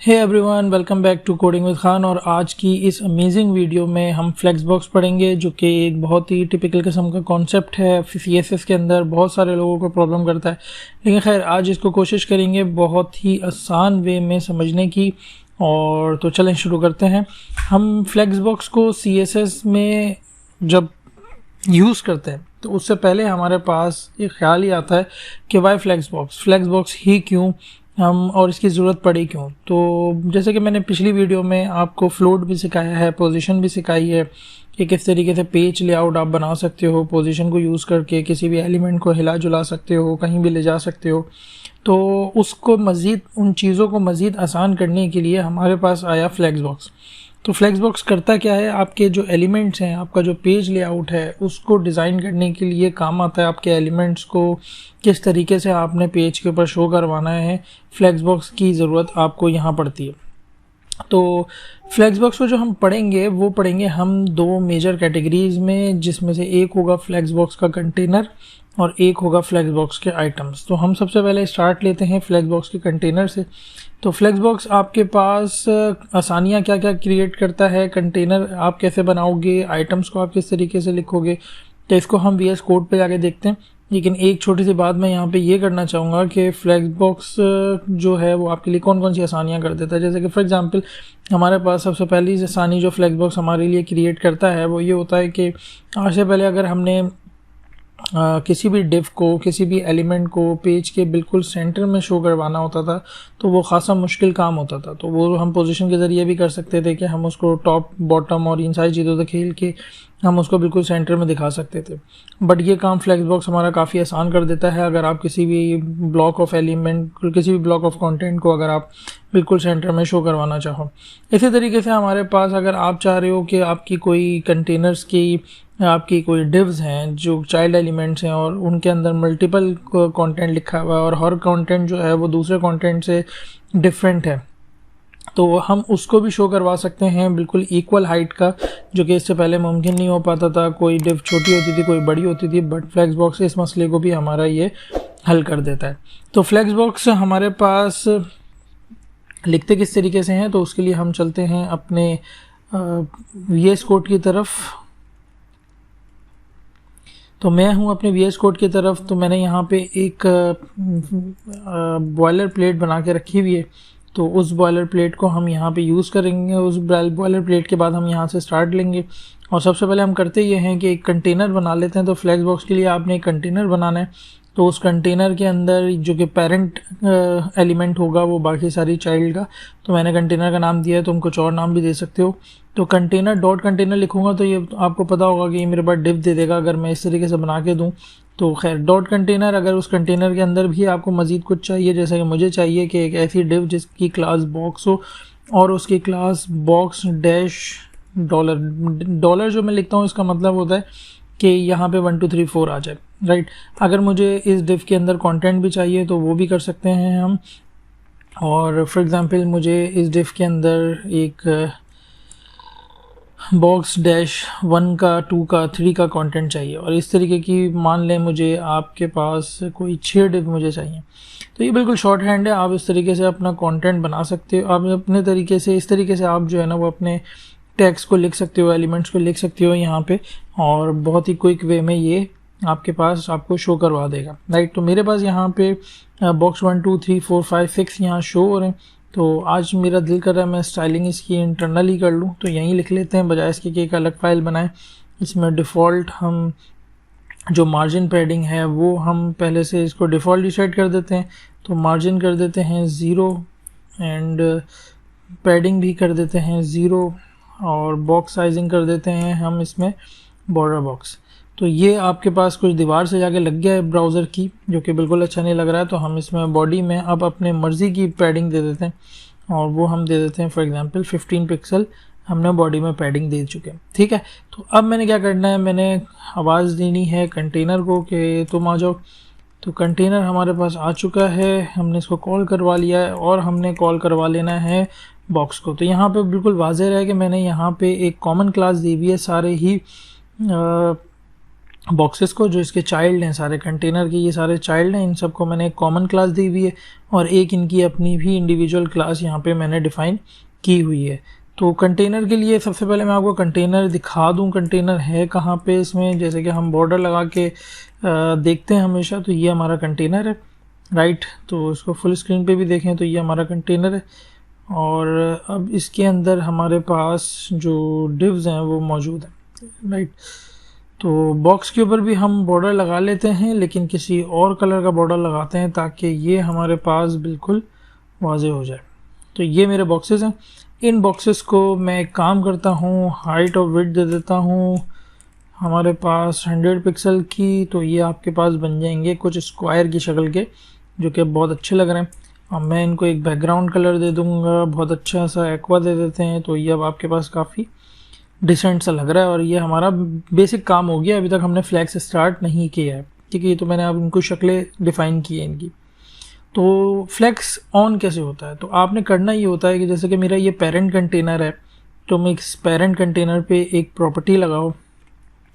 Hey everyone, welcome back to coding with Khan. और आज की इस अमेजिंग वीडियो में हम फ्लेक्स बॉक्स पढ़ेंगे, जो कि एक बहुत ही टिपिकल किस्म का कॉन्सेप्ट है CSS के अंदर। बहुत सारे लोगों को प्रॉब्लम करता है, लेकिन खैर आज इसको कोशिश करेंगे बहुत ही आसान वे में समझने की। और तो चलें शुरू करते हैं। हम फ्लेक्स बॉक्स को CSS में जब यूज़ करते हैं तो उससे पहले हमारे पास एक ख्याल ही आता है कि वाई फ्लेक्स बॉक्स ही क्यों हम, और इसकी ज़रूरत पड़ी क्यों। तो जैसे कि मैंने पिछली वीडियो में आपको फ्लोट भी सिखाया है, पोजीशन भी सिखाई है कि किस तरीके से पेज लेआउट आप बना सकते हो। पोजीशन को यूज़ करके किसी भी एलिमेंट को हिला जुला सकते हो, कहीं भी ले जा सकते हो। तो उसको मज़ीद, उन चीज़ों को मज़ीद आसान करने के लिए हमारे पास आया फ्लेक्स बॉक्स। तो फ्लेक्स बॉक्स करता क्या है, आपके जो एलिमेंट्स हैं, आपका जो पेज लेआउट है, उसको डिज़ाइन करने के लिए काम आता है। आपके एलिमेंट्स को किस तरीके से आपने पेज के ऊपर शो करवाना है, फ्लेक्स बॉक्स की ज़रूरत आपको यहाँ पड़ती है। तो फ्लेक्स बॉक्स को जो हम पढ़ेंगे वो पढ़ेंगे हम दो मेजर कैटेगरीज में, जिसमें से एक होगा फ्लेक्स बॉक्स का कंटेनर और एक होगा फ्लेक्स बॉक्स के आइटम्स। तो हम सबसे पहले स्टार्ट लेते हैं फ्लेक्स बॉक्स के कंटेनर से। तो फ्लेक्स बॉक्स आपके पास आसानियाँ क्या क्या क्रिएट करता है, कंटेनर आप कैसे बनाओगे, आइटम्स को आप किस तरीके से लिखोगे, तो इसको हम VS कोड पे जाके देखते हैं। लेकिन एक छोटी सी बात मैं यहाँ पे ये करना चाहूँगा कि फ्लेक्स बॉक्स जो है वो आपके लिए कौन कौन सी आसानियाँ कर देता है। जैसे कि फॉर एग्जांपल हमारे पास सबसे पहली आसानी जो फ्लेक्स बॉक्स हमारे लिए क्रिएट करता है वो ये होता है कि आज से पहले अगर हमने किसी भी डिव को, किसी भी एलिमेंट को पेज के बिल्कुल सेंटर में शो करवाना होता था तो वो खासा मुश्किल काम होता था। तो वो हम पोजीशन के ज़रिए भी कर सकते थे कि हम उसको टॉप, बॉटम और इन सारी चीज़ों से खेल के हम उसको बिल्कुल सेंटर में दिखा सकते थे। बट ये काम फ्लेक्स बॉक्स हमारा काफ़ी आसान कर देता है। अगर आप किसी भी ब्लॉक ऑफ एलिमेंट, किसी भी ब्लॉक ऑफ कंटेंट को अगर आप बिल्कुल सेंटर में शो करवाना चाहो। इसी तरीके से हमारे पास अगर आप चाह रहे हो कि आपकी कोई कंटेनर्स की, आपकी कोई डिव्स हैं जो चाइल्ड एलिमेंट्स हैं और उनके अंदर मल्टीपल कंटेंट लिखा हुआ है और हर कंटेंट जो है वो दूसरे कंटेंट से डिफरेंट है, तो हम उसको भी शो करवा सकते हैं बिल्कुल इक्वल हाइट का, जो कि इससे पहले मुमकिन नहीं हो पाता था। कोई डिव छोटी होती थी, कोई बड़ी होती थी, बट फ्लेक्स बॉक्स इस मसले को भी हमारा ये हल कर देता है। तो फ्लेक्स बॉक्स हमारे पास लिखते किस तरीके से हैं, तो उसके लिए हम चलते हैं अपने VS कोड की तरफ। तो मैं हूं अपने VS कोड की तरफ। तो मैंने यहाँ पे एक बॉयलर प्लेट बना के रखी हुई है, तो उस बॉयलर प्लेट को हम यहाँ पे यूज़ करेंगे। उस बॉयलर प्लेट के बाद हम यहाँ से स्टार्ट लेंगे और सबसे पहले हम करते ये हैं कि एक कंटेनर बना लेते हैं। तो फ्लेक्स बॉक्स के लिए आपने एक कंटेनर बनाना है। तो उस कंटेनर के अंदर जो कि पेरेंट एलिमेंट होगा वो बाकी सारी चाइल्ड का, तो मैंने कंटेनर का नाम दिया है, तुम कुछ और नाम भी दे सकते हो। तो कंटेनर डॉट कंटेनर लिखूंगा तो ये आपको पता होगा कि ये मेरे पास डिव दे देगा अगर मैं इस तरीके से बना के दूँ। तो खैर डॉट कंटेनर, अगर उस कंटेनर के अंदर भी आपको मज़ीद कुछ चाहिए, जैसे कि मुझे चाहिए कि एक ऐसी डिव जिसकी क्लास बॉक्स हो और उसकी क्लास बॉक्स डैश डॉलर जो मैं लिखता हूँ इसका मतलब होता है कि यहाँ पे 1 2 3 4 आ जाए, राइट। अगर मुझे इस डिव के अंदर कंटेंट भी चाहिए तो वो भी कर सकते हैं हम। और फॉर एग्जांपल मुझे इस डिव के अंदर एक बॉक्स डैश 1 का, 2 का, 3 का कंटेंट चाहिए, और इस तरीके की मान लें मुझे आपके पास कोई 6 डिव मुझे चाहिए। तो ये बिल्कुल शॉर्ट हैंड है, आप इस तरीके से अपना कंटेंट बना सकते हो। आप अपने तरीके से, इस तरीके से आप जो है ना वो अपने टैग्स को लिख सकते हो, एलिमेंट्स को लिख सकते हो यहाँ पे, और बहुत ही क्विक वे में ये आपके पास आपको शो करवा देगा, राइट। तो मेरे पास यहाँ पे बॉक्स 1 2 3 4 5 6 यहाँ शो हो रहे हैं। तो आज मेरा दिल कर रहा है मैं स्टाइलिंग इसकी इंटरनल ही कर लूँ, तो यहीं लिख लेते हैं बजाय इसके कि एक अलग फाइल बनाएं। इसमें डिफ़ॉल्ट हम जो मार्जिन पैडिंग है वो हम पहले से इसको डिफ़ॉल्ट ही सेट कर देते हैं। तो मार्जिन कर देते हैं 0 एंड पैडिंग भी कर देते हैं 0, और बॉक्स साइजिंग कर देते हैं हम इसमें बॉर्डर बॉक्स। तो ये आपके पास कुछ दीवार से जाके लग गया है ब्राउज़र की, जो कि बिल्कुल अच्छा नहीं लग रहा है। तो हम इसमें बॉडी में अब अपने मर्ज़ी की पैडिंग दे देते हैं, और वो हम दे देते हैं फॉर एग्जांपल 15 पिक्सल हमने बॉडी में पैडिंग दे चुके हैं, ठीक है। तो अब मैंने क्या करना है, मैंने आवाज़ देनी है कंटेनर को कि तुम आ जाओ। तो कंटेनर हमारे पास आ चुका है, हमने इसको कॉल करवा लिया है और हमने कॉल करवा लेना है बॉक्स को। तो यहाँ पे बिल्कुल वाज़ेह है कि मैंने यहाँ पे एक कॉमन क्लास दी हुई है सारे ही बॉक्सेस को, जो इसके चाइल्ड हैं, सारे कंटेनर के ये सारे चाइल्ड हैं, इन सबको मैंने एक कॉमन क्लास दी हुई है और एक इनकी अपनी भी इंडिविजुअल क्लास यहाँ पे मैंने डिफ़ाइन की हुई है। तो कंटेनर के लिए सबसे पहले मैं आपको कंटेनर दिखा दूँ, कंटेनर है कहाँ पे इसमें। जैसे कि हम बॉर्डर लगा के देखते हैं हमेशा, तो ये हमारा कंटेनर है, राइट। तो इसको फुल स्क्रीन पे भी देखें तो ये हमारा कंटेनर है। और अब इसके अंदर हमारे पास जो डिव्स हैं वो मौजूद हैं, राइट। तो बॉक्स के ऊपर भी हम बॉर्डर लगा लेते हैं, लेकिन किसी और कलर का बॉर्डर लगाते हैं ताकि ये हमारे पास बिल्कुल वाज़ेह हो जाए। तो ये मेरे बॉक्सेस हैं। इन बॉक्सेस को मैं एक काम करता हूँ, हाइट और विड्थ दे देता हूँ हमारे पास 100 पिक्सल की। तो ये आपके पास बन जाएंगे कुछ स्क्वायर की शक्ल के, जो कि बहुत अच्छे लग रहे हैं। अब मैं इनको एक बैकग्राउंड कलर दे दूँगा, बहुत अच्छा सा एक्वा दे देते हैं। तो ये अब आपके पास काफ़ी डिसेंट सा लग रहा है और ये हमारा बेसिक काम हो गया। अभी तक हमने फ्लैक्स स्टार्ट नहीं किया है, ठीक है। ये तो मैंने अब इनको शक्लें डिफ़ाइन की है इनकी। तो फ्लैक्स ऑन कैसे होता है, तो आपने करना ये होता है कि जैसे कि मेरा ये पेरेंट कंटेनर है, तो मैं इस पेरेंट कंटेनर पे एक प्रॉपर्टी लगाओ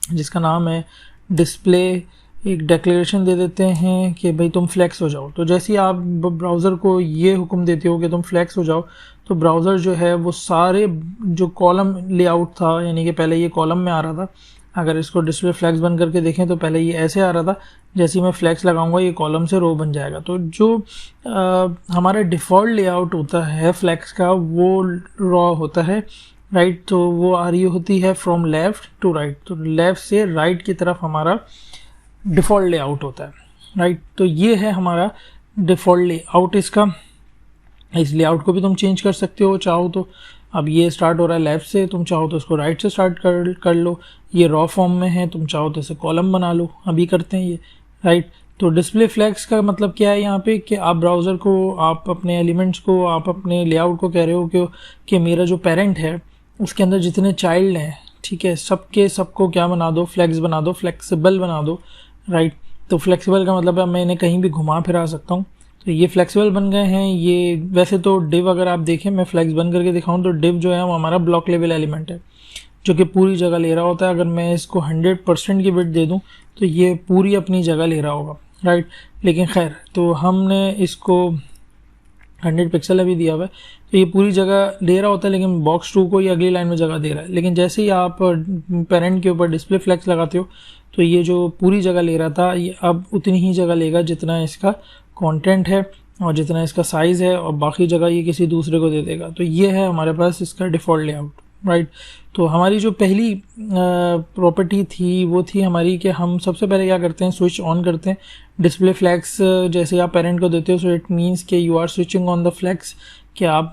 जिसका नाम है डिस्प्ले। एक डिक्लेरेशन दे देते हैं कि भाई तुम फ्लैक्स हो जाओ। तो जैसे ही आप ब्राउज़र को ये हुक्म देते हो कि तुम फ्लैक्स हो जाओ, तो ब्राउज़र जो है वो सारे जो कॉलम लेआउट था, यानी कि पहले ये कॉलम में आ रहा था, अगर इसको डिस्प्ले फ्लैक्स बन करके देखें तो पहले ये ऐसे आ रहा था, जैसे ही मैं फ्लैक्स लगाऊंगा ये कॉलम से रो बन जाएगा। तो जो हमारा डिफ़ॉल्ट लेआउट होता है फ्लैक्स का वो रॉ होता है, राइट। तो वो आ रही होती है फ्रॉम लेफ़्ट टू राइट, तो लेफ़्ट से राइट की तरफ हमारा डिफ़ॉल्ट लेआउट होता है, राइट। तो ये है हमारा डिफ़ॉल्ट लेआउट इसका। इस लेआउट को भी तुम चेंज कर सकते हो चाहो तो। अब ये स्टार्ट हो रहा है लेफ़्ट से, तुम चाहो तो इसको राइट से स्टार्ट कर लो। ये रॉ फॉर्म में है, तुम चाहो तो इसे कॉलम बना लो। अभी करते हैं ये, राइट। तो डिस्प्ले फ्लैक्स का मतलब क्या है यहाँ पे, कि आप ब्राउज़र को, आप अपने एलिमेंट्स को, आप अपने लेआउट को कह रहे हो कि मेरा जो पेरेंट है उसके अंदर जितने चाइल्ड हैं, ठीक है, सबको क्या बना दो, फ्लैक्स बना दो, फ्लेक्सिबल बना दो, राइट। तो फ्लेक्सिबल का मतलब है मैं इन्हें कहीं भी घुमा फिरा सकता हूँ। तो ये फ्लेक्सिबल बन गए हैं। ये वैसे तो डिव अगर आप देखें, मैं फ्लैक्स बन करके दिखाऊं तो डिव जो है वो हमारा ब्लॉक लेवल एलिमेंट है जो कि पूरी जगह ले रहा होता है। अगर मैं इसको 100% की विड्थ दे दूं तो ये पूरी अपनी जगह ले रहा होगा, राइट। लेकिन खैर, तो हमने इसको 100 पिक्सल अभी दिया हुआ है, तो ये पूरी जगह ले रहा होता है, लेकिन बॉक्स 2 को ये अगली लाइन में जगह दे रहा है। लेकिन जैसे ही आप पेरेंट के ऊपर डिस्प्ले फ्लैक्स लगाते हो तो ये जो पूरी जगह ले रहा था ये अब उतनी ही जगह लेगा जितना इसका कंटेंट है और जितना इसका साइज़ है, और बाकी जगह ये किसी दूसरे को दे देगा। तो ये है हमारे पास इसका डिफ़ॉल्ट लेआउट, राइट। तो हमारी जो पहली प्रॉपर्टी थी वो थी हमारी कि हम सबसे पहले क्या करते हैं, स्विच ऑन करते हैं डिस्प्ले फ्लैक्स। जैसे आप पेरेंट को देते हो, सो इट मीन्स कि you are switching on the flex, कि आप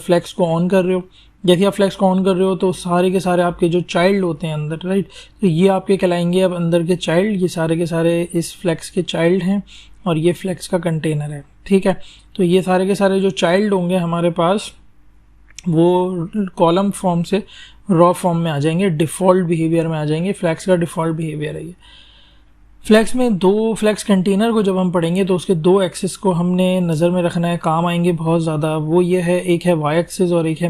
फ्लैक्स को ऑन कर रहे हो। जैसे आप फ्लैक्स को ऑन कर रहे हो तो सारे के सारे आपके जो चाइल्ड होते हैं अंदर, राइट, तो ये आपके कहलाएंगे अब अंदर के चाइल्ड। ये सारे के सारे इस फ्लैक्स के चाइल्ड हैं और ये फ्लैक्स का कंटेनर है, ठीक है। तो ये सारे के सारे जो चाइल्ड होंगे हमारे पास वो कॉलम फॉर्म से रॉ फॉर्म में आ जाएंगे, डिफ़ॉल्ट बिहेवियर में आ जाएंगे। फ्लैक्स का डिफ़ॉल्ट बिहेवियर है ये। फ्लैक्स में दो फ्लैक्स कंटेनर को जब हम पढ़ेंगे तो उसके दो एक्सिस को हमने नज़र में रखना है, काम आएंगे बहुत ज़्यादा। वो ये है, एक है वाई एक्सिस और एक है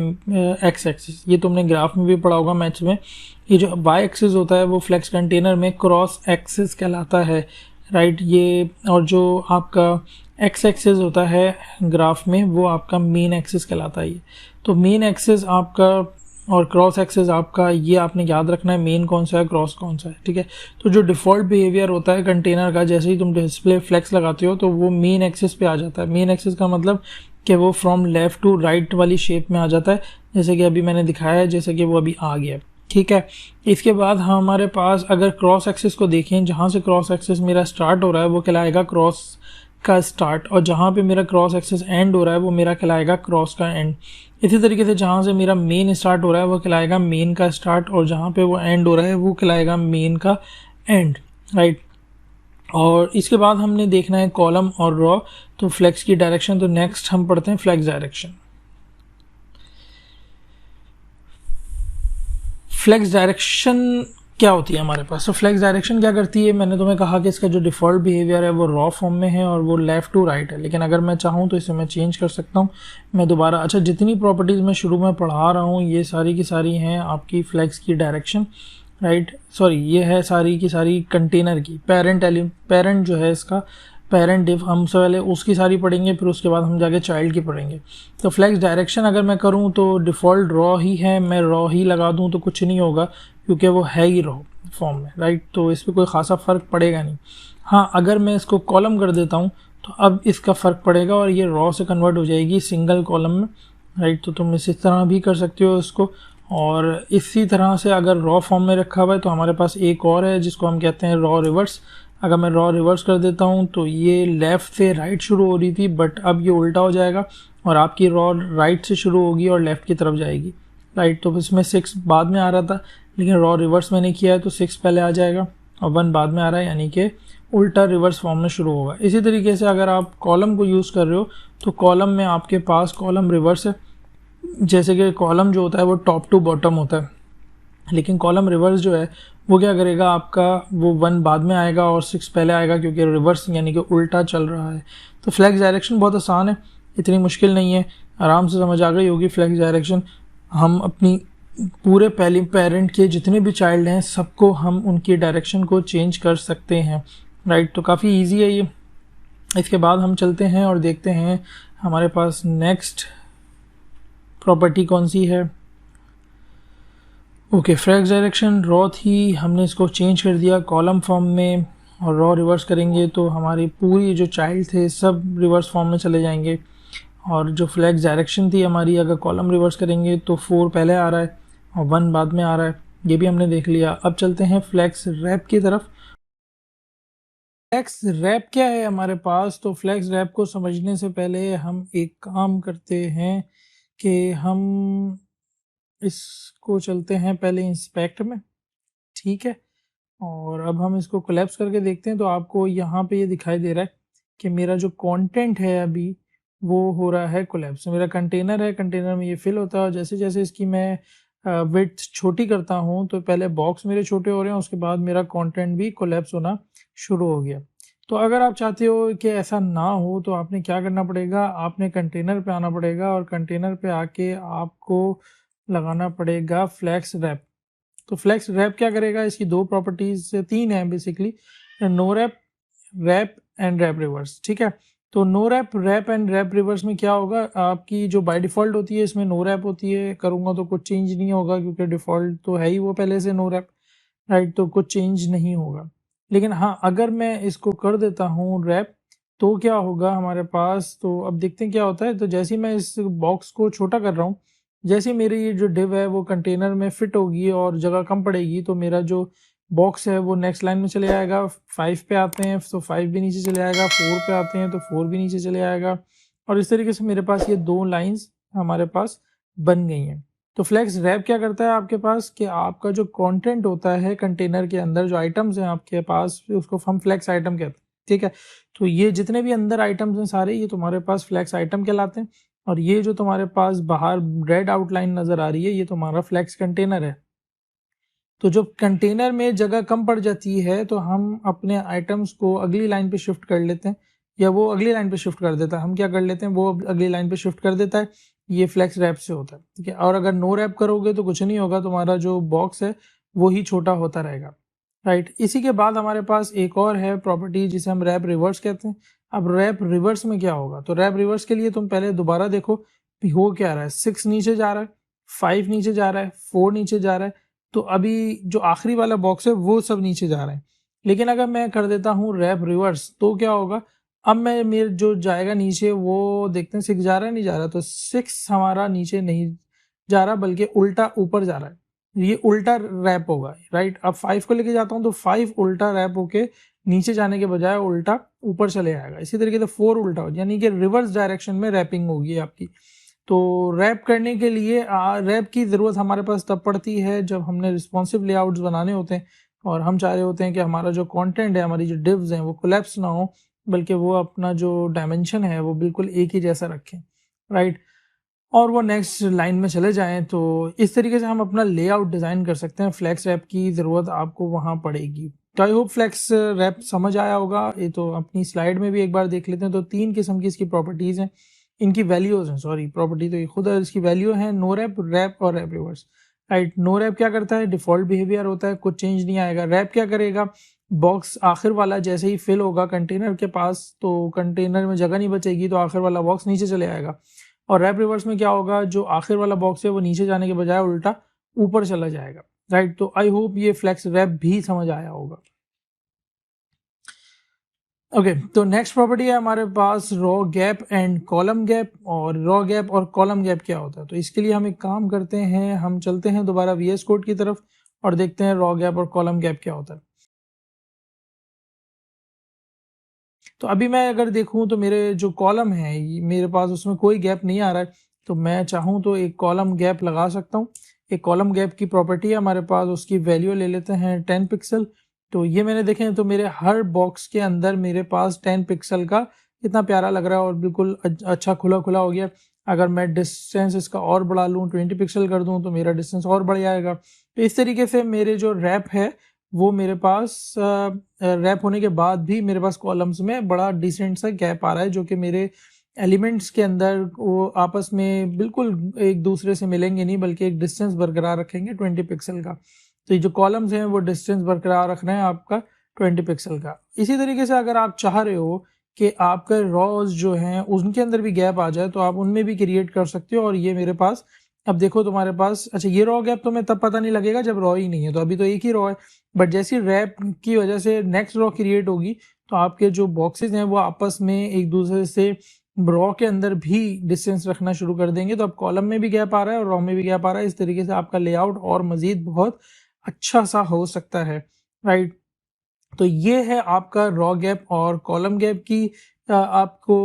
एक्स एक्सिस। ये तुमने ग्राफ में भी पढ़ा होगा मैथ्स में। ये जो वाई एक्सिस होता है वो फ्लैक्स कंटेनर में क्रॉस एक्सिस कहलाता है, राइट। ये और जो आपका एक्स एक्सिस होता है ग्राफ में वो आपका मेन एक्सिस कहलाता है। ये तो मेन एक्सिस आपका और क्रॉस एक्सिस आपका, ये आपने याद रखना है मेन कौन सा है, क्रॉस कौन सा है, ठीक है। तो जो डिफ़ॉल्ट बिहेवियर होता है कंटेनर का, जैसे ही तुम डिस्प्ले फ्लैक्स लगाते हो तो वो मेन एक्सिस पे आ जाता है। मेन एक्सिस का मतलब कि वो फ्रॉम लेफ़्ट टू राइट वाली शेप में आ जाता है, जैसे कि अभी मैंने दिखाया है, जैसे कि वो अभी आ गया, ठीक है। इसके बाद हमारे पास अगर क्रॉस एक्सिस को देखें, जहाँ से क्रॉस एक्सिस मेरा स्टार्ट हो रहा है वो कहलाएगा क्रॉस का स्टार्ट, और जहाँ पे मेरा क्रॉस एक्सिस एंड हो रहा है वो मेरा कहलाएगा क्रॉस का एंड। इसी तरीके से जहाँ से मेरा मेन स्टार्ट हो रहा है वो कहलाएगा मेन का स्टार्ट, और जहाँ पे वो एंड हो रहा है वो कहलाएगा मेन का एंड, राइट। और इसके बाद हमने देखना है कॉलम और रॉ, तो फ्लैक्स की डायरेक्शन। तो नेक्स्ट हम पढ़ते हैं फ्लैक्स डायरेक्शन। फ्लैक्स डायरेक्शन क्या होती है हमारे पास? तो फ्लैक्स डायरेक्शन क्या करती है, मैंने तुम्हें कहा कि इसका जो डिफ़ॉल्ट बिहेवियर है वो रॉ फॉर्म में है और वो लेफ़्ट टू राइट है। लेकिन अगर मैं चाहूँ तो इसे मैं चेंज कर सकता हूँ। मैं दोबारा, अच्छा, जितनी प्रॉपर्टीज़ मैं शुरू में पढ़ा रहा हूँ ये सारी की सारी हैं आपकी फ्लैक्स की डायरेक्शन, राइट। सॉरी, ये है सारी की सारी कंटेनर की पेरेंट जो है इसका पेरेंट डिव, हम सबसे पहले उसकी सारी पढ़ेंगे, फिर उसके बाद हम जाके चाइल्ड की पढ़ेंगे। तो फ्लेक्स डायरेक्शन अगर मैं करूँ तो डिफ़ॉल्ट रॉ ही है, मैं रॉ ही लगा दूँ तो कुछ नहीं होगा क्योंकि वो है ही रॉ फॉर्म में, राइट। तो इस पर कोई ख़ासा फ़र्क पड़ेगा नहीं। हाँ, अगर मैं इसको कॉलम कर देता हूँ तो अब इसका फ़र्क पड़ेगा और ये रॉ से कन्वर्ट हो जाएगी सिंगल कॉलम में, राइट। तो तुम इस तरह भी कर सकते हो इसको। और इसी तरह से अगर रॉ फॉर्म में रखा हुआ है तो हमारे पास एक और है जिसको हम कहते हैं रॉ रिवर्स। अगर मैं रॉ रिवर्स कर देता हूँ तो ये लेफ़्ट से राइट शुरू हो रही थी, बट अब ये उल्टा हो जाएगा और आपकी रॉ राइट से शुरू होगी और लेफ़्ट की तरफ जाएगी, राइट। तो इसमें 6 बाद में आ रहा था, लेकिन रॉ रिवर्स मैंने किया है तो 6 पहले आ जाएगा और 1 बाद में आ रहा है, यानी कि उल्टा रिवर्स फॉर्म में शुरू होगा। इसी तरीके से अगर आप कॉलम को यूज़ कर रहे हो तो कॉलम में आपके पास कॉलम रिवर्स है, जैसे कि कॉलम जो होता है वो टॉप टू बॉटम होता है, लेकिन कॉलम रिवर्स जो है वो क्या करेगा, आपका वो 1 बाद में आएगा और 6 पहले आएगा क्योंकि रिवर्स यानी कि उल्टा चल रहा है। तो फ्लेक्स डायरेक्शन बहुत आसान है, इतनी मुश्किल नहीं है, आराम से समझ आ गई होगी फ्लेक्स डायरेक्शन। हम अपनी पूरे पहले पेरेंट के जितने भी चाइल्ड हैं सबको हम उनकी डायरेक्शन को चेंज कर सकते हैं, राइट। तो काफ़ी ईजी है ये। इसके बाद हम चलते हैं और देखते हैं हमारे पास नेक्स्ट प्रॉपर्टी कौन सी है। ओके, फ्लेक्स डायरेक्शन रॉ थी, हमने इसको चेंज कर दिया कॉलम फॉर्म में, और रॉ रिवर्स करेंगे तो हमारी पूरी जो चाइल्ड थे सब रिवर्स फॉर्म में चले जाएंगे। और जो फ्लेक्स डायरेक्शन थी हमारी, अगर कॉलम रिवर्स करेंगे तो 4 पहले आ रहा है और 1 बाद में आ रहा है, ये भी हमने देख लिया। अब चलते हैं फ्लेक्स रैप की तरफ। फ्लेक्स रैप क्या है हमारे पास, तो फ्लेक्स रैप को समझने से पहले हम एक काम करते हैं कि हम इसको चलते हैं पहले इंस्पेक्ट में, ठीक है। और अब हम इसको कोलैप्स करके देखते हैं तो आपको यहाँ पे ये दिखाई दे रहा है कि मेरा जो कंटेंट है अभी वो हो रहा है कोलैप्स। मेरा कंटेनर है, कंटेनर में ये फिल होता है और जैसे जैसे इसकी मैं विड्थ छोटी करता हूँ तो पहले बॉक्स मेरे छोटे हो रहे हैं, उसके बाद मेरा कंटेंट भी कोलैप्स होना शुरू हो गया। तो अगर आप चाहते हो कि ऐसा ना हो तो आपने क्या करना पड़ेगा, आपने कंटेनर पे आना पड़ेगा और कंटेनर पे आके आपको लगाना पड़ेगा फ्लेक्स रैप। तो फ्लेक्स रैप क्या करेगा, इसकी 2 प्रॉपर्टीज 3 है basically, no wrap, wrap and wrap reverse, ठीक है। तो no wrap, wrap and wrap reverse में क्या होगा, आपकी जो बाय डिफ़ॉल्ट होती है इसमें नो रैप होती है, करूँगा तो कुछ चेंज नहीं होगा क्योंकि डिफ़ॉल्ट तो है ही वो पहले से नो रैप, राइट। तो कुछ चेंज नहीं होगा। लेकिन हाँ, अगर मैं इसको कर देता हूँ रैप तो क्या होगा हमारे पास, तो अब देखते हैं क्या होता है। तो जैसे ही मैं इस बॉक्स को छोटा कर रहा हूँ, जैसे ही मेरी ये जो डिव है वो कंटेनर में फिट होगी और जगह कम पड़ेगी तो मेरा जो बॉक्स है वो नेक्स्ट लाइन में चले आएगा। 5 पे आते हैं तो 5 भी नीचे चले आएगा, 4 पे आते हैं तो 4 भी नीचे चले आएगा, और इस तरीके से मेरे पास ये 2 लाइंस हमारे पास बन गई हैं। तो फ्लेक्स रैप क्या करता है आपके पास कि आपका जो कंटेंट होता है कंटेनर के अंदर, जो आइटम्स हैं आपके पास, उसको हम फ्लेक्स आइटम कहते हैं, ठीक है। तो ये जितने भी अंदर आइटम्स हैं सारे, ये तुम्हारे पास फ्लेक्स आइटम कहलाते हैं। और ये जो तुम्हारे पास बाहर रेड आउटलाइन नज़र आ रही है ये तुम्हारा फ्लेक्स कंटेनर है। तो जो कंटेनर में जगह कम पड़ जाती है तो हम अपने आइटम्स को अगली लाइन पे शिफ्ट कर लेते हैं, या वो अगली लाइन पे शिफ्ट कर देता है, हम क्या कर लेते हैं वो अगली लाइन पे शिफ्ट कर देता है। ये फ्लेक्स रैप से होता है, ठीक है। और अगर नो रैप करोगे तो कुछ नहीं होगा, तुम्हारा जो बॉक्स है वो ही छोटा होता रहेगा, राइट। इसी के बाद हमारे पास एक और है प्रॉपर्टी जिसे हम रैप रिवर्स कहते हैं। अब रैप रिवर्स में क्या होगा, तो रैप रिवर्स के लिए तुम पहले दोबारा देखो कि हो क्या रहा है। 6 नीचे जा रहा है, 5 नीचे जा रहा है, 4 नीचे जा रहा है, तो अभी जो आखिरी वाला बॉक्स है वो सब नीचे जा रहे हैं। लेकिन अगर मैं कर देता हूँ रैप रिवर्स तो क्या होगा, अब मैं मेरे जो जाएगा नीचे वो देखते हैं 6 जा रहा है नहीं जा रहा, तो 6 हमारा नीचे नहीं जा रहा बल्कि उल्टा ऊपर जा रहा है, ये उल्टा रैप होगा, राइट। अब 5 को लेके जाता हूँ तो 5 उल्टा रैप होके नीचे जाने के बजाय उल्टा ऊपर चले आएगा। इसी तरीके से 4 उल्टा हो, यानी कि रिवर्स डायरेक्शन में रैपिंग होगी आपकी। तो रैप करने के लिए रैप की ज़रूरत हमारे पास तब पड़ती है जब हमने रिस्पॉन्सिव लेआउट्स बनाने होते हैं और हम चाह रहे होते हैं कि हमारा जो कंटेंट है, हमारी जो डिव्स हैं वो कोलैप्स ना हो, बल्कि वो अपना जो डायमेंशन है वो बिल्कुल एक ही जैसा रखें, राइट। और वो नेक्स्ट लाइन में चले जाएं। तो इस तरीके से हम अपना लेआउट डिज़ाइन कर सकते हैं। फ्लेक्स रैप की ज़रूरत आपको वहाँ पड़ेगी। तो आई होप फ्लेक्स रैप समझ आया होगा। ये तो अपनी स्लाइड में भी एक बार देख लेते हैं। तो 3 किस्म की इसकी प्रॉपर्टीज़ हैं, इनकी वैल्यूज़ हैं, सॉरी प्रॉपर्टी तो ये खुद है, इसकी वैल्यू है नो रैप, रैप और wrap reverse. Right. No wrap क्या करता है, डिफॉल्ट बिहेवियर होता है, कुछ चेंज नहीं आएगा। रैप क्या करेगा, बॉक्स आखिर वाला जैसे ही फिल होगा कंटेनर के पास तो कंटेनर में जगह नहीं बचेगी, तो आखिर वाला बॉक्स नीचे चले आएगा। और रैप रिवर्स में क्या होगा, जो आखिर वाला बॉक्स है वो नीचे जाने के बजाय उल्टा ऊपर चला जाएगा। राइट। तो आई होप ये फ्लेक्स रैप भी समझ आया होगा। ओके तो नेक्स्ट प्रॉपर्टी है हमारे पास row gap and column gap. और रॉ गैप और कॉलम गैप क्या होता है, तो इसके लिए हम एक काम करते हैं, हम चलते हैं दोबारा VS कोड की तरफ और देखते हैं रॉ गैप और कॉलम गैप क्या होता है। तो अभी मैं अगर देखूं तो मेरे जो कॉलम है मेरे पास उसमें कोई गैप नहीं आ रहा है, तो मैं चाहूं तो एक कॉलम गैप लगा सकता हूं। एक कॉलम गैप की प्रॉपर्टी है हमारे पास, उसकी वैल्यू ले लेते हैं 10 पिक्सल। तो ये मैंने देखें तो मेरे हर बॉक्स के अंदर मेरे पास 10 पिक्सल का कितना प्यारा लग रहा है और बिल्कुल अच्छा खुला खुला हो गया। अगर मैं डिस्टेंस इसका और बढ़ा लूँ, 20 पिक्सल कर दूँ तो मेरा डिस्टेंस और बढ़ जाएगा। तो इस तरीके से मेरे जो रैप है वो मेरे पास रैप होने के बाद भी मेरे पास कॉलम्स में बड़ा डिसेंट सा गैप आ रहा है, जो कि मेरे एलिमेंट्स के अंदर वो आपस में बिल्कुल एक दूसरे से मिलेंगे नहीं, बल्कि एक डिस्टेंस बरकरार रखेंगे 20 पिक्सल का। तो ये जो कॉलम्स हैं वो डिस्टेंस बरकरार रख रहे हैं आपका 20 पिक्सल का। इसी तरीके से अगर आप चाह रहे हो कि आपके रॉज जो हैं उनके अंदर भी गैप आ जाए तो आप उनमें भी क्रिएट कर सकते हो। और ये मेरे पास अब देखो तुम्हारे पास, अच्छा ये रॉ गैप तुम्हें तब पता नहीं लगेगा जब रॉ ही नहीं है, तो अभी तो एक ही रॉ है। बट जैसी रैप की वजह से नेक्स्ट रॉ क्रिएट होगी तो आपके जो बॉक्सेस हैं वो आपस में एक दूसरे से रॉ के अंदर भी डिस्टेंस रखना शुरू कर देंगे। तो अब कॉलम में भी गैप आ रहा है और रॉ में भी गैप आ रहा है। इस तरीके से आपका लेआउट और मजीद बहुत अच्छा सा हो सकता है। राइट। तो ये है आपका रॉ गैप और कॉलम गैप की आपको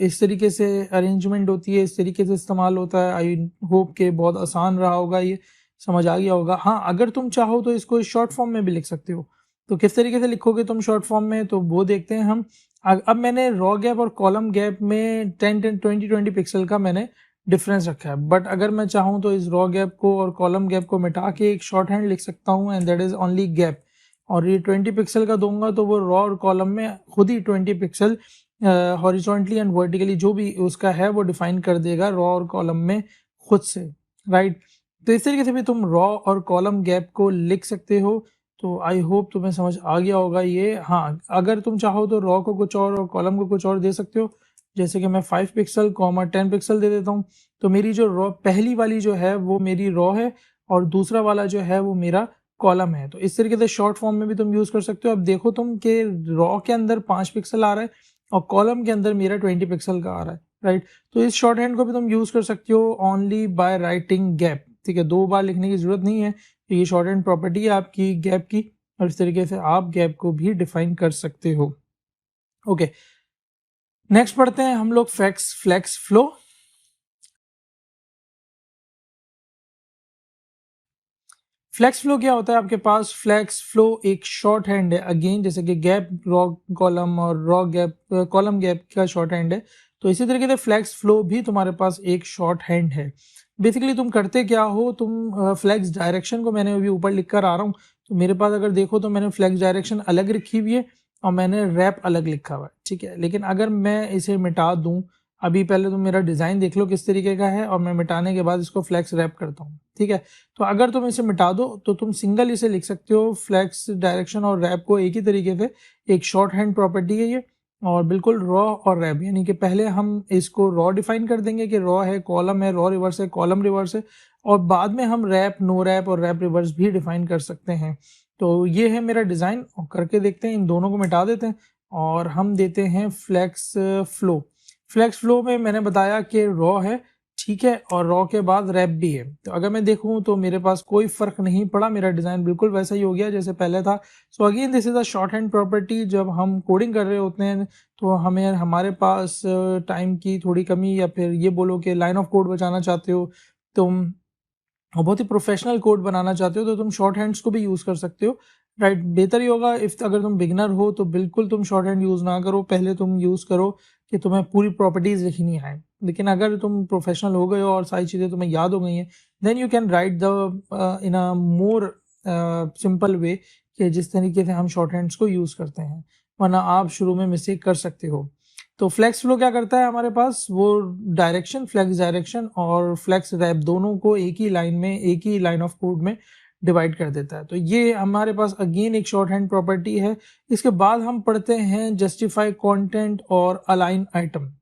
इस तरीके से अरेंजमेंट होती है, इस तरीके से इस्तेमाल होता है। आई होप के बहुत आसान रहा होगा, ये समझ आ गया होगा। हाँ अगर तुम चाहो तो इसको शॉर्ट फॉर्म में भी लिख सकते हो। तो किस तरीके से लिखोगे तुम शॉर्ट फॉर्म में, तो वो देखते हैं हम। अब मैंने रॉ गैप और कॉलम गैप में 10-20 पिक्सल का मैंने डिफरेंस रखा है। बट अगर मैं चाहूँ तो इस रॉ गैप को और कॉलम गैप को मिटा के एक शॉर्ट हैंड लिख सकता हूँ, and that is only gap. और ये 20 पिक्सल का दूंगा तो वो रॉ और कॉलम में खुद ही 20 पिक्सल हॉरिजॉन्टली एंड वर्टिकली जो भी उसका है वो डिफाइन कर देगा रॉ और कॉलम में खुद से। राइट। तो इस तरीके से भी तुम रॉ और कॉलम गैप को लिख सकते हो। तो आई होप तुम्हें समझ आ गया होगा ये। हाँ अगर तुम चाहो तो रॉ को कुछ और कॉलम को कुछ और दे सकते हो, जैसे कि मैं 5 पिक्सल कॉमा 10 पिक्सल दे देता हूँ। तो मेरी जो रॉ पहली वाली जो है वो मेरी रॉ है और दूसरा वाला जो है वो मेरा कॉलम है। तो इस तरीके से शॉर्ट फॉर्म में भी तुम यूज कर सकते हो। अब देखो तुम के रॉ के अंदर 5 पिक्सल आ रहा है और कॉलम के अंदर मेरा 20 पिक्सल का आ रहा है। राइट। तो इस शॉर्ट हैंड को भी तुम यूज कर सकते हो ओनली बाय राइटिंग गैप। ठीक है, 2 बार लिखने की जरूरत नहीं है। तो ये शॉर्ट हैंड प्रॉपर्टी है आपकी गैप की, और इस तरीके से आप गैप को भी डिफाइन कर सकते हो। ओके नेक्स्ट पढ़ते हैं हम लोग फ्लेक्स फ्लो। फ्लेक्स फ्लो क्या होता है आपके पास, फ्लेक्स फ्लो एक शॉर्ट हैंड है अगेन, जैसे कि गैप रॉ कॉलम और रॉ गैप कॉलम गैप का शॉर्ट हैंड है। तो इसी तरीके से फ्लेक्स फ्लो भी तुम्हारे पास एक शॉर्ट हैंड है। बेसिकली तुम करते क्या हो, तुम फ्लेक्स डायरेक्शन को मैंने अभी ऊपर लिख कर आ रहा हूँ। तो मेरे पास अगर देखो तो मैंने फ्लेक्स डायरेक्शन अलग रखी हुई है और मैंने रैप अलग लिखा हुआ है। ठीक है, लेकिन अगर मैं इसे मिटा दूं, अभी पहले तुम मेरा डिजाइन देख लो किस तरीके का है और मैं मिटाने के बाद इसको फ्लेक्स रैप करता हूँ। ठीक है, तो अगर तुम इसे मिटा दो तो तुम सिंगल इसे लिख सकते हो। फ्लेक्स डायरेक्शन और रैप को एक ही तरीके से, एक शॉर्ट हैंड प्रॉपर्टी है ये, और बिल्कुल रॉ और रैप, यानी कि पहले हम इसको रॉ डिफाइन कर देंगे कि रॉ है, कॉलम है, रॉ रिवर्स है, कॉलम रिवर्स है, और बाद में हम रैप, नो रैप और रैप रिवर्स भी डिफाइन कर सकते हैं। तो ये है मेरा डिजाइन, और करके देखते हैं, इन दोनों को मिटा देते हैं और हम देते हैं फ्लेक्स फ्लो। फ्लेक्स फ्लो में मैंने बताया कि रॉ है, ठीक है, और रॉ के बाद रैप भी है। तो अगर मैं देखूं तो मेरे पास कोई फर्क नहीं पड़ा, मेरा डिजाइन बिल्कुल वैसा ही हो गया जैसे पहले था। So again this is a short hand property. जब हम कोडिंग कर रहे होते हैं तो हमें हमारे पास टाइम की थोड़ी कमी, या फिर ये बोलो कि लाइन ऑफ कोड बचाना चाहते हो तुम, और बहुत ही प्रोफेशनल कोड बनाना चाहते हो, तो तुम शॉर्ट हैंड्स को भी यूज कर सकते हो। राइट, बेहतर ही होगा इफ अगर तुम बिगनर हो तो बिल्कुल तुम शॉर्ट हैंड यूज ना करो, पहले तुम यूज करो कि तुम्हें पूरी प्रॉपर्टीज लिखनी है। लेकिन अगर तुम प्रोफेशनल हो गए हो और सारी चीजें तुम्हें याद हो गई हैं, then you can write the in a more simple way, कि जिस तरीके से हम शॉर्ट हैंड्स को यूज करते हैं, वरना आप शुरू में मिस्टेक कर सकते हो। तो फ्लेक्स फ्लो क्या करता है हमारे पास, वो डायरेक्शन, फ्लेक्स डायरेक्शन और फ्लेक्स रैप दोनों को एक ही लाइन में, एक ही लाइन ऑफ कोड में डिवाइड कर देता है। तो ये हमारे पास अगेन एक शॉर्ट हैंड प्रॉपर्टी है। इसके बाद हम पढ़ते हैं जस्टिफाई कंटेंट और अलाइन आइटम।